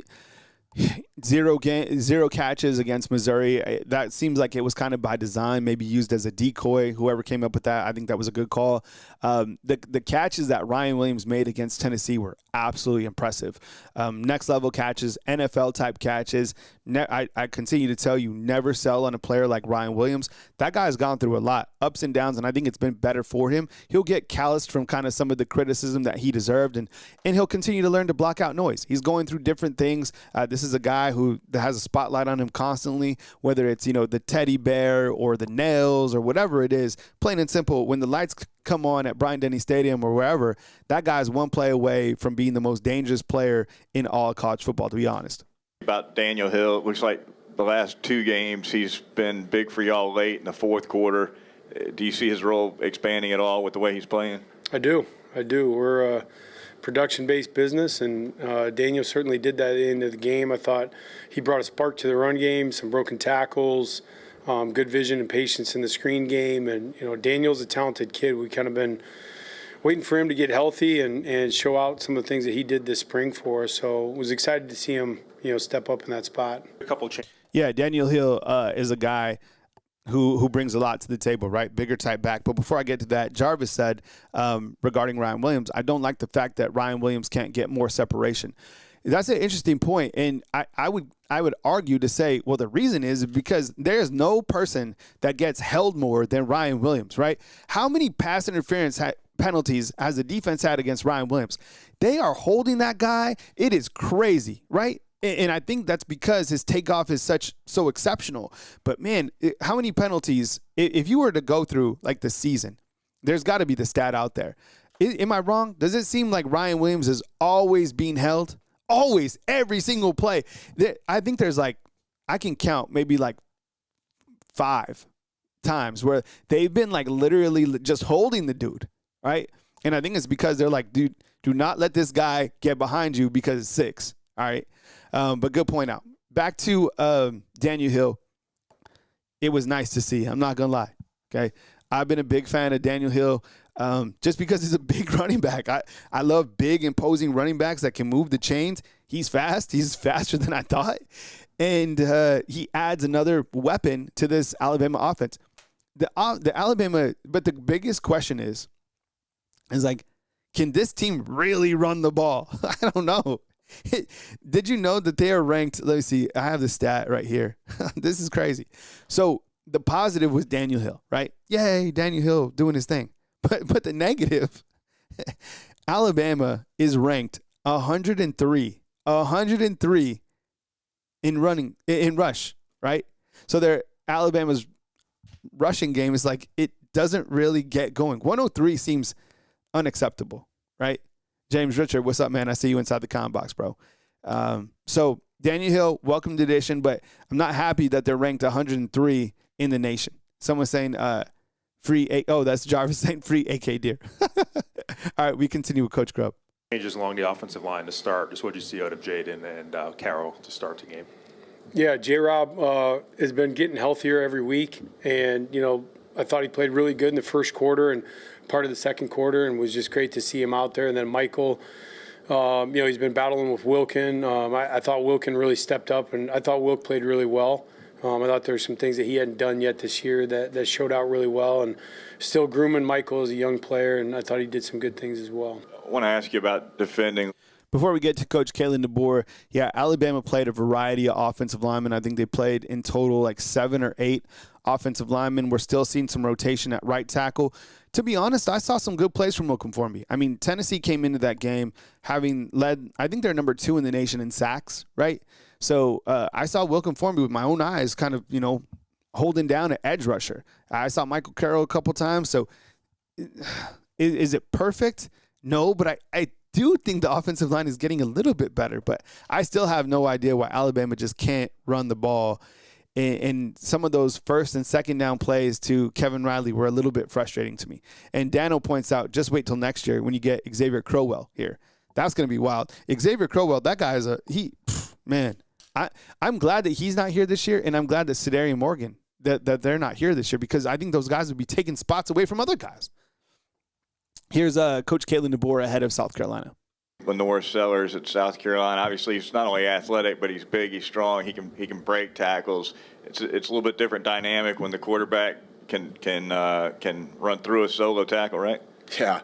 zero catches against Missouri. That seems like it was kind of by design, maybe used as a decoy. Whoever came up with that, I think that was a good call. The catches that Ryan Williams made against Tennessee were absolutely impressive. Next level catches, NFL type catches. I continue to tell you, never sell on a player like Ryan Williams. That guy's gone through a lot, ups and downs, and I think it's been better for him. He'll get calloused from kind of some of the criticism that he deserved, and he'll continue to learn to block out noise. He's going through different things. This is a guy that has a spotlight on him constantly, whether it's, the teddy bear or the nails or whatever it is. Plain and simple, when the lights come on at Bryant-Denny Stadium or wherever, that guy's one play away from being the most dangerous player in all college football, to be honest. About Daniel Hill, it looks like the last 2 games he's been big for y'all late in the fourth quarter. Do you see his role expanding at all with the way he's playing? I do. We're a production-based business, and Daniel certainly did that at the end of the game. I thought he brought a spark to the run game, some broken tackles, good vision and patience in the screen game. And, Daniel's a talented kid. We kind of been waiting for him to get healthy and show out some of the things that he did this spring for us. So was excited to see him, step up in that spot. Yeah, Daniel Hill is a guy who brings a lot to the table, right? Bigger type back. But before I get to that, Jarvis said regarding Ryan Williams, I don't like the fact that Ryan Williams can't get more separation. That's an interesting point, and I would argue to say, well, the reason is because there's no person that gets held more than Ryan Williams, right? How many pass interference penalties has the defense had against Ryan Williams? They are holding that guy. It is crazy, right? And I think that's because his takeoff is so exceptional. But, man, how many penalties, if you were to go through, like, the season, there's got to be the stat out there. Am I wrong? Does it seem like Ryan Williams is always being held? Always, every single play. I think there's I can count maybe 5 times where they've been literally just holding the dude, right? And I think it's because they're like, dude, do not let this guy get behind you because it's 6, all right? But good point out. Back to Daniel Hill. It was nice to see. I'm not going to lie, okay? I've been a big fan of Daniel Hill just because he's a big running back. I love big, imposing running backs that can move the chains. He's fast. He's faster than I thought. And he adds another weapon to this Alabama offense. The Alabama, but the biggest question is can this team really run the ball? I don't know. Did you know that they are ranked? Let me see. I have the stat right here. This is crazy. So the positive was Daniel Hill, right? Yay, Daniel Hill doing his thing. But the negative, Alabama is ranked 103 in rush, right? So Alabama's rushing game is like, it doesn't really get going. 103 seems unacceptable, right? James Richard, what's up, man? I see you inside the comment box, bro. So Daniel Hill, welcome to the edition, but I'm not happy that they're ranked 103 in the nation. Someone's saying that's Jarvis saying free AK Deer. All right, we continue with Coach Grubb. Changes along the offensive line to start. Just what you see out of Jaden and Carroll to start the game. Yeah, J-Rob has been getting healthier every week, and I thought he played really good in the first quarter and part of the second quarter, and was just great to see him out there. And then Michael, he's been battling with Wilkin. I thought Wilkin really stepped up, and I thought Wilk played really well. I thought there were some things that he hadn't done yet this year that showed out really well, and still grooming Michael as a young player, and I thought he did some good things as well. I want to ask you about defending. Before we get to Coach Kalen DeBoer, yeah, Alabama played a variety of offensive linemen. I think they played in total like 7 or 8 offensive linemen. We're still seeing some rotation at right tackle. To be honest, I saw some good plays from Wilkin Formby. I mean, Tennessee came into that game having led, I think they're number 2 in the nation in sacks, right? So I saw Wilkin Formby with my own eyes kind of, holding down an edge rusher. I saw Michael Carroll a couple times. So is it perfect? No, but I do think the offensive line is getting a little bit better, but I still have no idea why Alabama just can't run the ball. And some of those first and second down plays to Kevin Riley were a little bit frustrating to me. And Dano points out, just wait till next year when you get Xavier Crowell here. That's going to be wild. Xavier Crowell, that guy is man. I'm glad that he's not here this year, and I'm glad that Sedarian Morgan, that they're not here this year, because I think those guys would be taking spots away from other guys. Here's Coach Kalen DeBoer ahead of South Carolina. Lenore Sellers at South Carolina. Obviously, he's not only athletic, but he's big, he's strong, he can break tackles. It's a little bit different dynamic when the quarterback can run through a solo tackle, right? Yeah.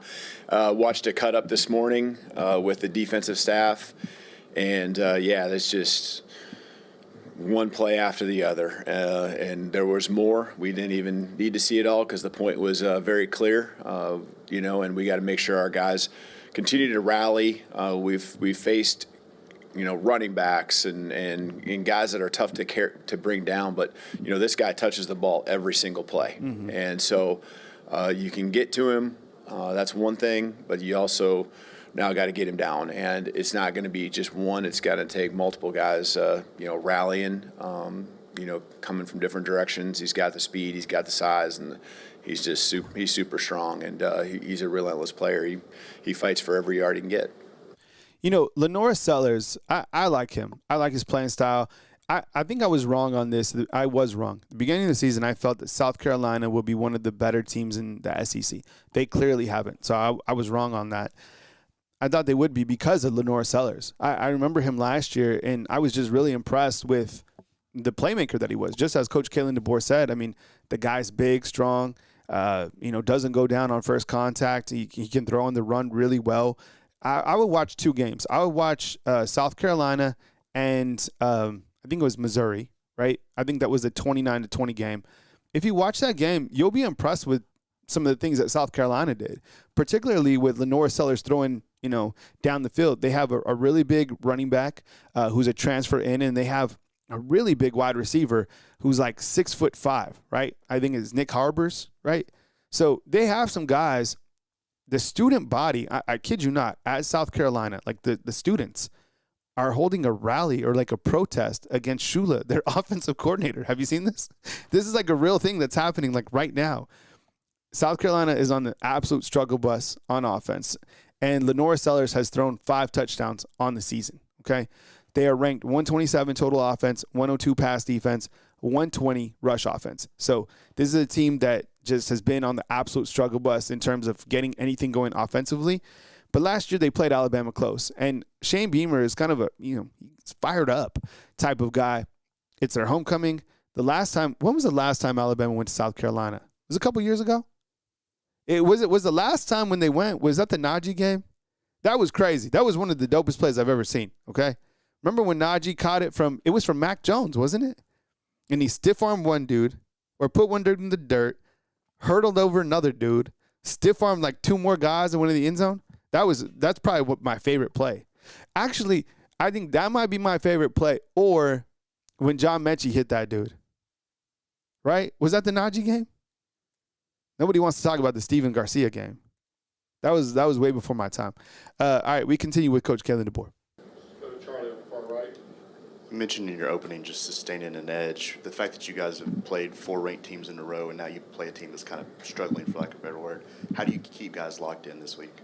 Watched a cut up this morning with the defensive staff, and that's just one play after the other, and there was more. We didn't even need to see it all because the point was very clear, and we got to make sure our guys continue to rally. We've faced, running backs and guys that are tough to bring down, but this guy touches the ball every single play, and so you can get to him. That's one thing, but you also now got to get him down, and it's not going to be just one. It's got to take multiple guys, rallying, coming from different directions. He's got the speed, he's got the size, and he's just he's super strong, and he's a relentless player. He fights for every yard he can get. Lenore Sellers, I like him. I like his playing style. I think I was wrong on this. I was wrong. At the beginning of the season, I felt that South Carolina will be one of the better teams in the SEC. They clearly haven't, so I was wrong on that. I thought they would be because of Lenore Sellers. I remember him last year, and I was just really impressed with the playmaker that he was. Just as Coach Kalen DeBoer said, I mean, the guy's big, strong, doesn't go down on first contact. He can throw on the run really well. I would watch 2 games. I would watch South Carolina and I think it was Missouri, right? I think that was a 29-20 game. If you watch that game, you'll be impressed with some of the things that South Carolina did, particularly with Lenore Sellers throwing, down the field. They have a really big running back who's a transfer in, and they have a really big wide receiver who's like 6'5", right? I think it's Nick Harbors, right? So they have some guys. The student body, I kid you not, at South Carolina, like the students are holding a rally or like a protest against Shula, their offensive coordinator. Have you seen this? This is like a real thing that's happening like right now. South Carolina is on the absolute struggle bus on offense, and Lenore Sellers has thrown 5 touchdowns on the season, okay? They are ranked 127 total offense, 102 pass defense, 120 rush offense. So this is a team that just has been on the absolute struggle bus in terms of getting anything going offensively. But last year they played Alabama close, and Shane Beamer is kind of a, he's fired up type of guy. It's their homecoming. When was the last time Alabama went to South Carolina? It was a couple years ago. Was the last time when they went, was that the Najee game? That was crazy. That was one of the dopest plays I've ever seen, okay? Remember when Najee caught it it was from Mac Jones, wasn't it? And he stiff-armed one dude, or put one dude in the dirt, hurdled over another dude, stiff-armed like 2 more guys and went in the end zone. That's probably my favorite play. Actually, I think that might be my favorite play, or when John Mechie hit that dude. Right? Was that the Najee game? Nobody wants to talk about the Steven Garcia game. That was way before my time. All right, we continue with Coach Kalen DeBoer. Go to Charlie on the far right. You mentioned in your opening just sustaining an edge. The fact that you guys have played 4 ranked teams in a row and now you play a team that's kind of struggling, for lack of a better word. How do you keep guys locked in this week?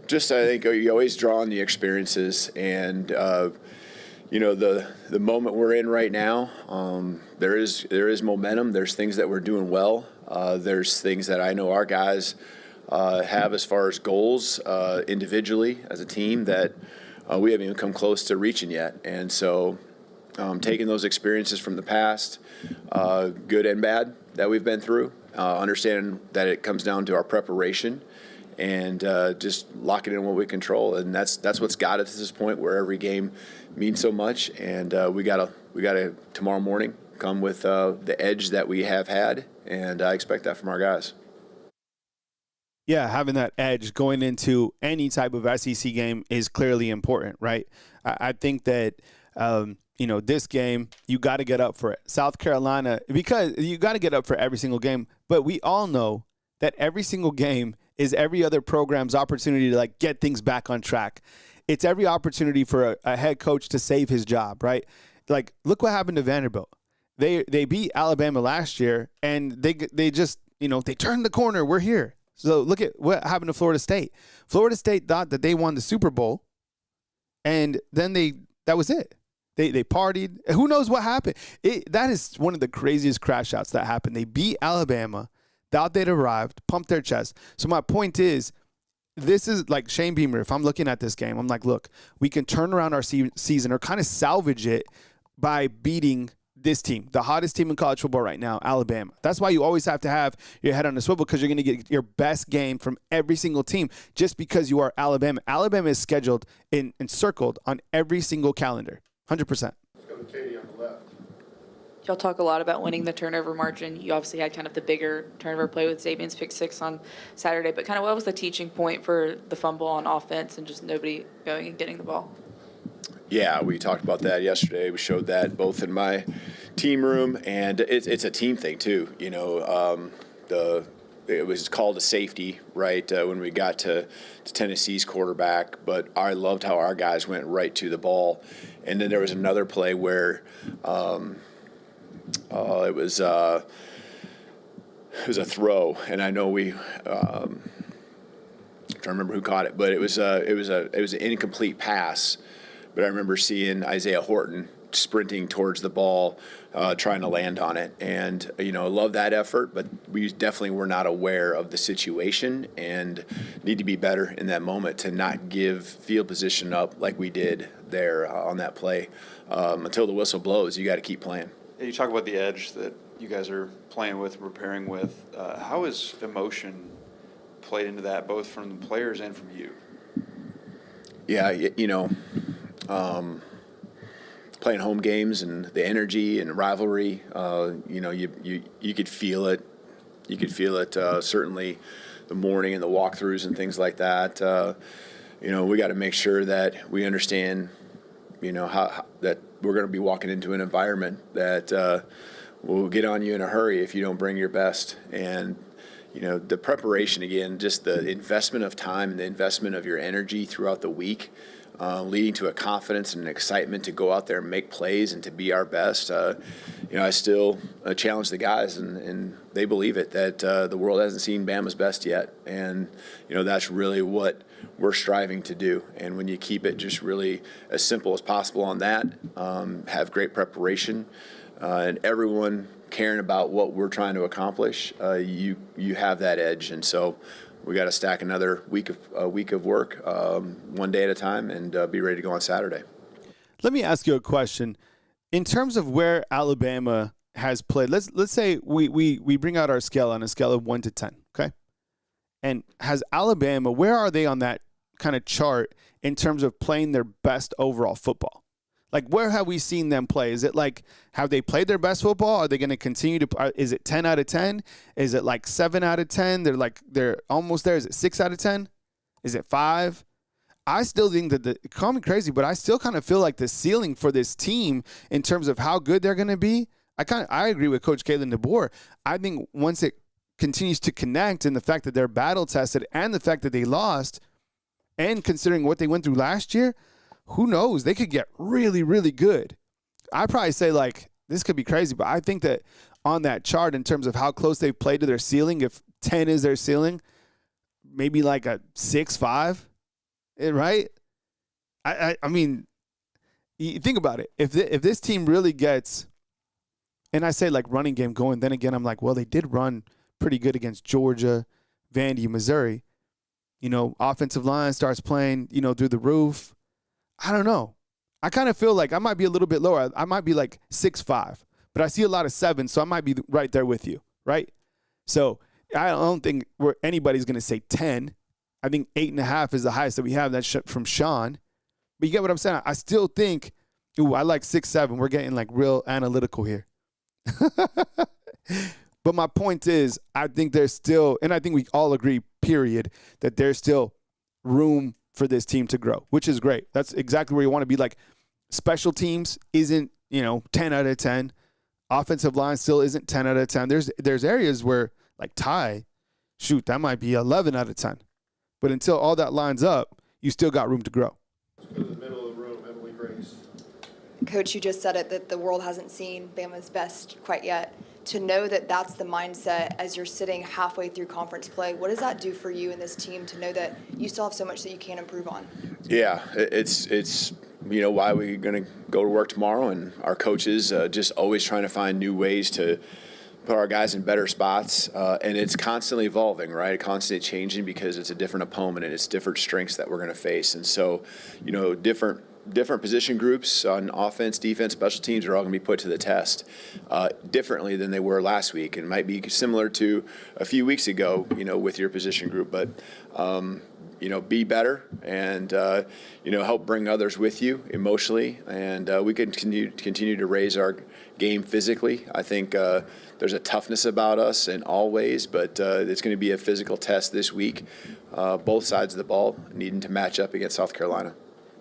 Just, I think you always draw on the experiences and, the moment we're in right now, there is momentum. There's things that we're doing well. There's things that I know our guys have as far as goals individually as a team that we haven't even come close to reaching yet. And so taking those experiences from the past, good and bad, that we've been through, understanding that it comes down to our preparation and just locking in what we control. And that's what's got us to this point where every game means so much. And we gotta tomorrow morning come with the edge that we have had. And I expect that from our guys. Yeah, having that edge going into any type of SEC game is clearly important, right? I think that, this game, you got to get up for it. South Carolina, because you got to get up for every single game, but we all know that every single game is every other program's opportunity to, get things back on track. It's every opportunity for a head coach to save his job, right? Look what happened to Vanderbilt. They beat Alabama last year, and they just, they turned the corner. We're here. So look at what happened to Florida State. Florida State thought that they won the Super Bowl, and then that was it. They partied. Who knows what happened? That is one of the craziest crash outs that happened. They beat Alabama, thought they'd arrived, pumped their chest. So my point is, this is like Shane Beamer. If I'm looking at this game, I'm like, look, we can turn around our season or kind of salvage it by beating this team, the hottest team in college football right now, Alabama. That's why you always have to have your head on a swivel, because you're going to get your best game from every single team just because you are Alabama. Alabama is scheduled and circled on every single calendar, 100%. Let's go to Katie on the left. Y'all talk a lot about winning the turnover margin. You obviously had kind of the bigger turnover play with Sabian's pick 6 on Saturday, but kind of what was the teaching point for the fumble on offense and just nobody going and getting the ball? Yeah, we talked about that yesterday. We showed that both in my team room, and it's a team thing too. It was called a safety, right, when we got to Tennessee's quarterback, but I loved how our guys went right to the ball. And then there was another play where it was a throw, and I know I'm trying to remember who caught it, but it was an incomplete pass. But I remember seeing Isaiah Horton sprinting towards the ball, trying to land on it. And, I love that effort, but we definitely were not aware of the situation and need to be better in that moment to not give field position up like we did there on that play. Until the whistle blows, you got to keep playing. You talk about the edge that you guys are playing with, preparing with. How has emotion played into that, both from the players and from you? Yeah, playing home games and the energy and rivalry, you could feel it. You could feel it certainly the morning and the walkthroughs and things like that. We got to make sure that we understand, how that we're going to be walking into an environment that will get on you in a hurry if you don't bring your best. And the preparation, again, just the investment of time and the investment of your energy throughout the week, leading to a confidence and an excitement to go out there and make plays and to be our best. I still challenge the guys, and they believe it, that the world hasn't seen Bama's best yet. And, that's really what we're striving to do. And when you keep it just really as simple as possible on that, have great preparation, and everyone caring about what we're trying to accomplish, you have that edge. And so we got to stack another week of work, one day at a time, and be ready to go on Saturday. Let me ask you a question. In terms of where Alabama has played, let's say we bring out our scale on a scale of 1 to 10, okay? And has Alabama, where are they on that kind of chart in terms of playing their best overall football? Like, where have we seen them play? Is it like, have they played their best football? Are they going to continue to? Is it 10 out of 10? Is it like 7 out of 10? They're almost there. Is it 6 out of 10? Is it 5? I still think that call me crazy, but I still kind of feel like the ceiling for this team in terms of how good they're going to be. I agree with Coach Kalen DeBoer. I think once it continues to connect, and the fact that they're battle tested, and the fact that they lost, and considering what they went through last year, who knows? They could get really, really good. I'd probably say, like, this could be crazy, but I think that on that chart in terms of how close they've played to their ceiling, if 10 is their ceiling, maybe like a 6-5, right? I mean, you think about it. If this team really gets, and I say like running game going, then again, I'm like, well, they did run pretty good against Georgia, Vandy, Missouri. You know, offensive line starts playing, you know, through the roof. I don't know. I kind of feel like I might be a little bit lower. I might be like 6-5, but I see a lot of 7, so I might be right there with you, right? So I don't think anybody's going to say 10. I think 8.5 is the highest that we have. That's from Sean. But you get what I'm saying? I still think, I like 6-7. We're getting like real analytical here. But my point is, I think there's still, and I think we all agree, period, that there's still room for this team to grow, which is great. That's exactly where you want to be. Like, special teams isn't, 10 out of 10. Offensive line still isn't 10 out of 10. There's areas where, like that might be 11 out of 10. But until all that lines up, you still got room to grow. Let's go to the middle of the room, Emily Grace. Coach, you just said it, that the world hasn't seen Bama's best quite yet. To know that that's the mindset as you're sitting halfway through conference play, what does that do for you and this team to know that you still have so much that you can improve on? Yeah, it's why we're going to go to work tomorrow, and our coaches just always trying to find new ways to put our guys in better spots, and it's constantly evolving, right? Constantly changing because it's a different opponent and it's different strengths that we're going to face. And so, different position groups on offense, defense, special teams are all going to be put to the test differently than they were last week, and might be similar to a few weeks ago, with your position group. But, be better and, help bring others with you emotionally. And we can continue to raise our game physically. I think there's a toughness about us in all ways, but it's going to be a physical test this week, both sides of the ball needing to match up against South Carolina.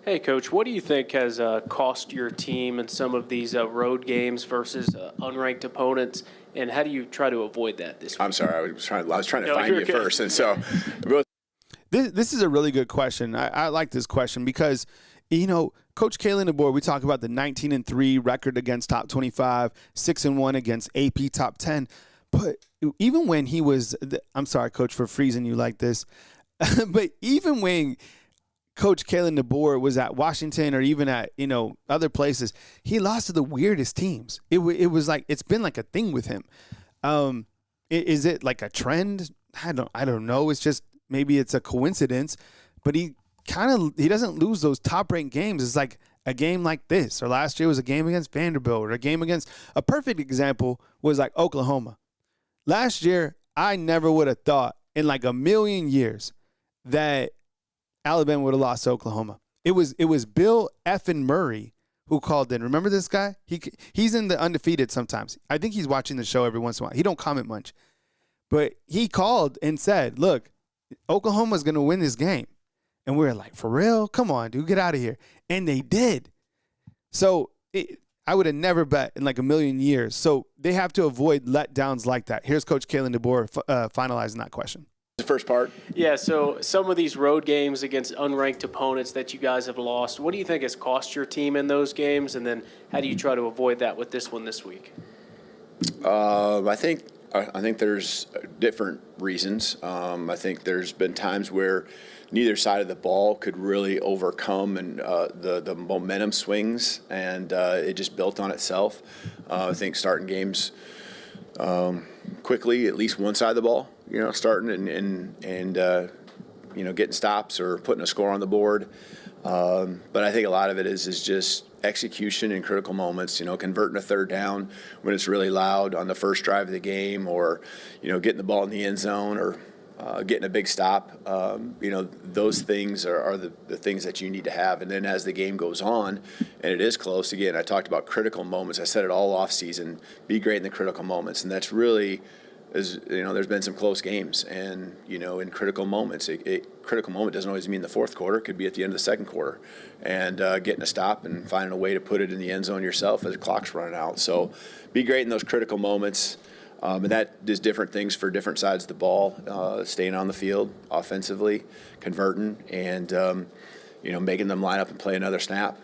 Hey, Coach, what do you think has cost your team in some of these road games versus unranked opponents, and how do you try to avoid that this week? I'm sorry, I was trying to find you first, and so. This is a really good question. I like this question because, Coach Kalen DeBoer, we talk about the 19-3 record against top 25, 6-1 against AP top 10. But even when he was, I'm sorry, Coach, for freezing you like this, but even when Coach Kalen DeBoer was at Washington or even at, other places, he lost to the weirdest teams. It was like, it's been like a thing with him. Is it like a trend? I don't know. It's just, maybe it's a coincidence, but he doesn't lose those top-ranked games. It's like a game like this, or last year was a game against Vanderbilt, or a game against – a perfect example was like Oklahoma. Last year, I never would have thought in like a million years that Alabama would have lost to Oklahoma. It was Bill effing Murray who called in. Remember this guy? He's in the Undefeated sometimes. I think he's watching the show every once in a while. He don't comment much. But he called and said, look, Oklahoma's going to win this game. And we were like, for real? Come on, dude, get out of here. And they did. So I would have never bet in like a million years. So they have to avoid letdowns like that. Here's Coach Kalen DeBoer finalizing that question. The first part? Yeah, so some of these road games against unranked opponents that you guys have lost, what do you think has cost your team in those games? And then how do you try to avoid that with this one this week? I think there's different reasons. I think there's been times where neither side of the ball could really overcome and the momentum swings, and it just built on itself. I think starting games quickly, at least one side of the ball, starting and getting stops or putting a score on the board. But I think a lot of it is just execution in critical moments, converting a third down when it's really loud on the first drive of the game, or, getting the ball in the end zone, or getting a big stop. Those things are the things that you need to have. And then as the game goes on, and it is close, again, I talked about critical moments. I said it all off season, be great in the critical moments. And that's really, there's been some close games. And, in critical moments, critical moment doesn't always mean the fourth quarter. It could be at the end of the second quarter. And getting a stop and finding a way to put it in the end zone yourself as the clock's running out. So be great in those critical moments. And that does different things for different sides of the ball, staying on the field offensively, converting, and, making them line up and play another snap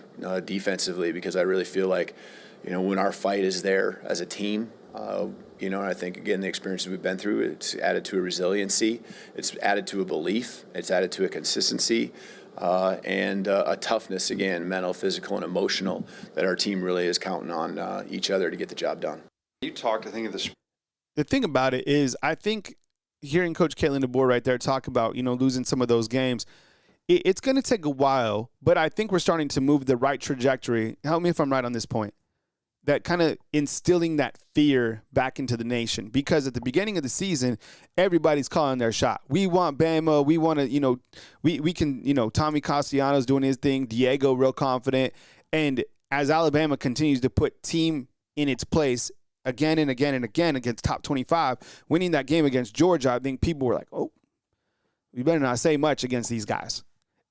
defensively, because I really feel like, when our fight is there as a team, I think, again, the experiences we've been through, it's added to a resiliency, it's added to a belief, it's added to a consistency, and a toughness, again, mental, physical, and emotional, that our team really is counting on each other to get the job done. You talked, I think, of this. The thing about it is, I think hearing Coach Caitlin DeBoer right there talk about, losing some of those games, it's going to take a while, but I think we're starting to move the right trajectory. Help me if I'm right on this point. That kind of instilling that fear back into the nation, because at the beginning of the season, everybody's calling their shot. We want Bama. We want to, we can, Tommy Castellanos doing his thing, Diego real confident. And as Alabama continues to put team in its place again and again and again against top 25, winning that game against Georgia, I think people were like, oh, we better not say much against these guys.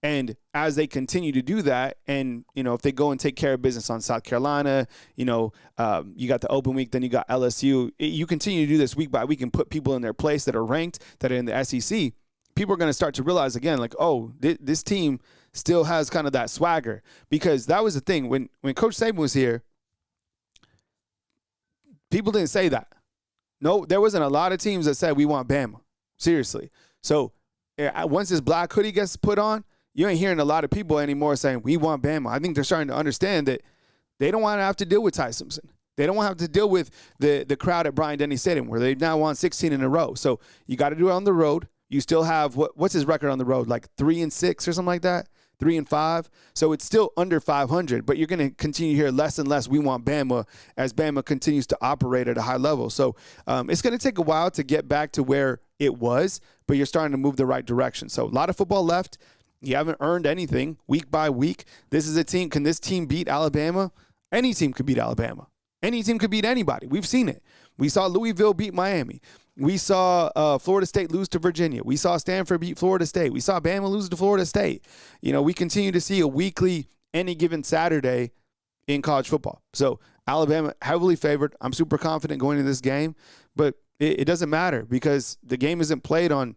And as they continue to do that, and, if they go and take care of business on South Carolina, you got the open week, then you got LSU. You continue to do this week by week and put people in their place that are ranked, that are in the SEC. People are going to start to realize again, like, oh, this team still has kind of that swagger. Because that was the thing. When Coach Saban was here, people didn't say that. No, there wasn't a lot of teams that said we want Bama. Seriously. So once this black hoodie gets put on, you ain't hearing a lot of people anymore saying we want Bama. I think they're starting to understand that they don't want to have to deal with Ty Simpson. They don't want to have to deal with the crowd at Bryant-Denny Stadium, where they've now won 16 in a row. So you got to do it on the road. You still have, what's his record on the road? Like 3-6 or something like that? 3-5. So it's still under 500, but you're going to continue to hear less and less we want Bama as Bama continues to operate at a high level. So it's going to take a while to get back to where it was, but you're starting to move the right direction. So a lot of football left. You haven't earned anything week by week. This is a team. Can this team beat Alabama? Any team could beat Alabama. Any team could beat anybody. We've seen it. We saw Louisville beat Miami. We saw Florida State lose to Virginia. We saw Stanford beat Florida State. We saw Bama lose to Florida State. We continue to see a weekly, any given Saturday in college football. So Alabama heavily favored. I'm super confident going into this game, but it doesn't matter, because the game isn't played on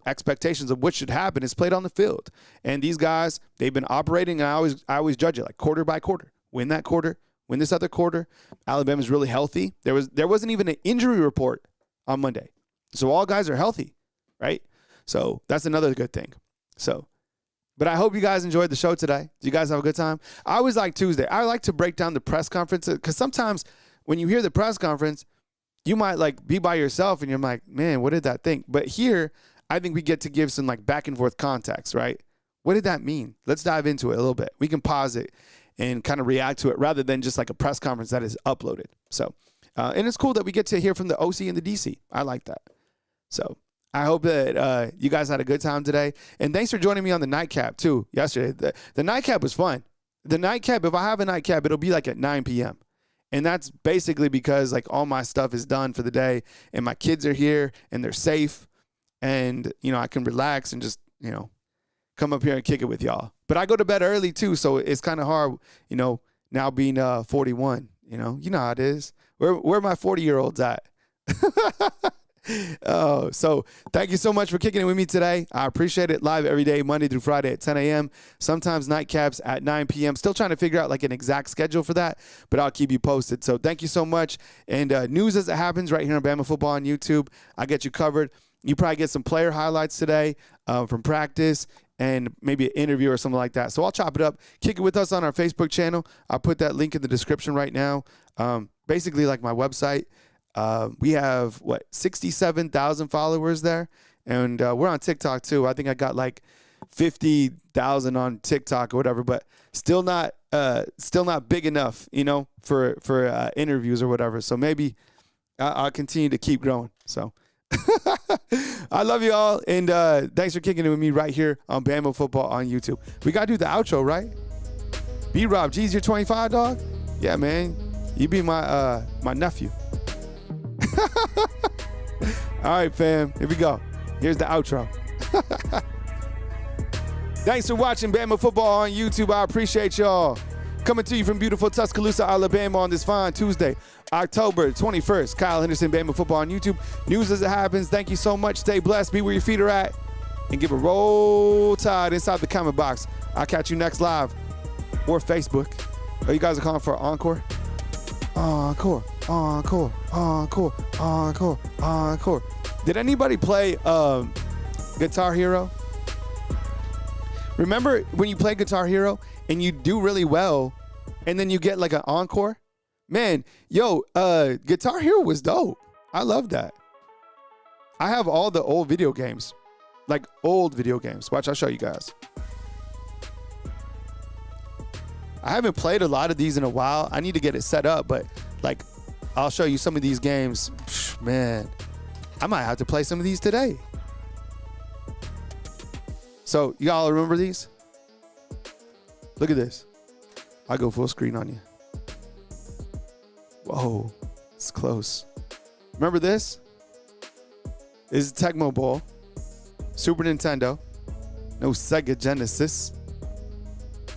expectations of what should happen. Is played on the field. And these guys, they've been operating, and I always judge it like quarter by quarter. Win that quarter, win this other quarter. Alabama's really healthy. There wasn't even an injury report on Monday. So all guys are healthy, right? So that's another good thing. But I hope you guys enjoyed the show today. Did you guys have a good time? I always like Tuesday. I like to break down the press conference, because sometimes when you hear the press conference, you might like be by yourself and you're like, man, what did that think? But here, I think we get to give some like back and forth context, right? What did that mean? Let's dive into it a little bit. We can pause it and kind of react to it rather than just like a press conference that is uploaded. So, and it's cool that we get to hear from the OC and the DC. I like that. So I hope that you guys had a good time today. And thanks for joining me on the nightcap too yesterday. The nightcap was fun. The nightcap, if I have a nightcap, it'll be like at 9 p.m. And that's basically because like all my stuff is done for the day and my kids are here and they're safe. And, I can relax and just, come up here and kick it with y'all. But I go to bed early too, so it's kind of hard, now being 41, you know how it is. Where my 40-year-olds at? Oh, so thank you so much for kicking it with me today. I appreciate it. Live every day, Monday through Friday at 10 a.m. Sometimes nightcaps at 9 p.m. Still trying to figure out like an exact schedule for that, but I'll keep you posted. So thank you so much. And news as it happens right here on Bama Football on YouTube. I get you covered. You probably get some player highlights today from practice and maybe an interview or something like that. So I'll chop it up. Kick it with us on our Facebook channel. I'll put that link in the description right now. Basically like my website. We have 67,000 followers there, and we're on TikTok too. I think I got like 50,000 on TikTok or whatever, but still not big enough, for interviews or whatever. So maybe I'll continue to keep growing. So I love you all, and thanks for kicking it with me right here on Bama Football on YouTube. We got to do the outro, right? B-Rob, G's your 25, dog? Yeah, man. You be my nephew. All right, fam. Here we go. Here's the outro. Thanks for watching Bama Football on YouTube. I appreciate y'all. Coming to you from beautiful Tuscaloosa, Alabama on this fine Tuesday, October 21st. Kyle Henderson, Bama Football on YouTube. News as it happens. Thank you so much. Stay blessed. Be where your feet are at. And give a roll tide inside the comment box. I'll catch you next live or Facebook. Oh, you guys are calling for an encore? Encore, encore, encore, encore, encore. Did anybody play Guitar Hero? Remember when you play Guitar Hero and you do really well and then you get like an encore? Man, Guitar Hero was dope. I love that. I have all the old video games. Like old video games. Watch, I'll show you guys. I haven't played a lot of these in a while. I need to get it set up, but like I'll show you some of these games. Man, I might have to play some of these today. So y'all remember these? Look at this. I'll go full screen on you. Whoa, it's close. Remember this? This is Tecmo Bowl. Super Nintendo. No Sega Genesis.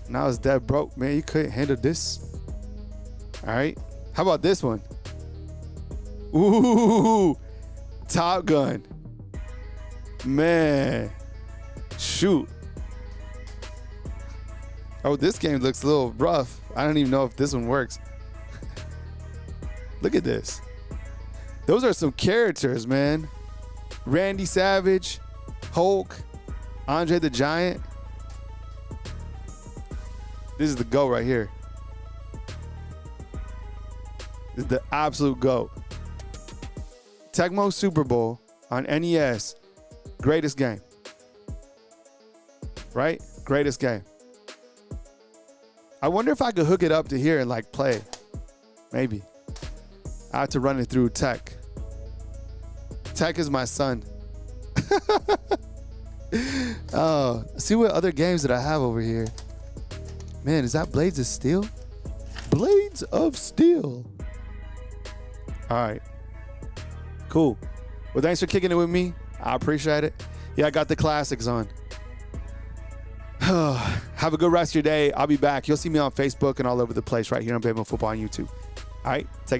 Now it's dead broke, man. You couldn't handle this. All right. How about this one? Ooh, Top Gun. Man. Shoot. Oh, this game looks a little rough. I don't even know if this one works. Look at this. Those are some characters, man. Randy Savage, Hulk, Andre the Giant. This is the GOAT right here. This is the absolute GOAT. Tecmo Super Bowl on NES. Greatest game. Right? Greatest game. I wonder if I could hook it up to here and like play. Maybe. I have to run it through Tech. Tech is my son. Oh, see what other games that I have over here. Man, is that Blades of Steel? Blades of Steel. All right. Cool. Well, thanks for kicking it with me. I appreciate it. Yeah, I got the classics on. Have a good rest of your day. I'll be back. You'll see me on Facebook and all over the place right here on Bama Football on YouTube. All right, take it easy.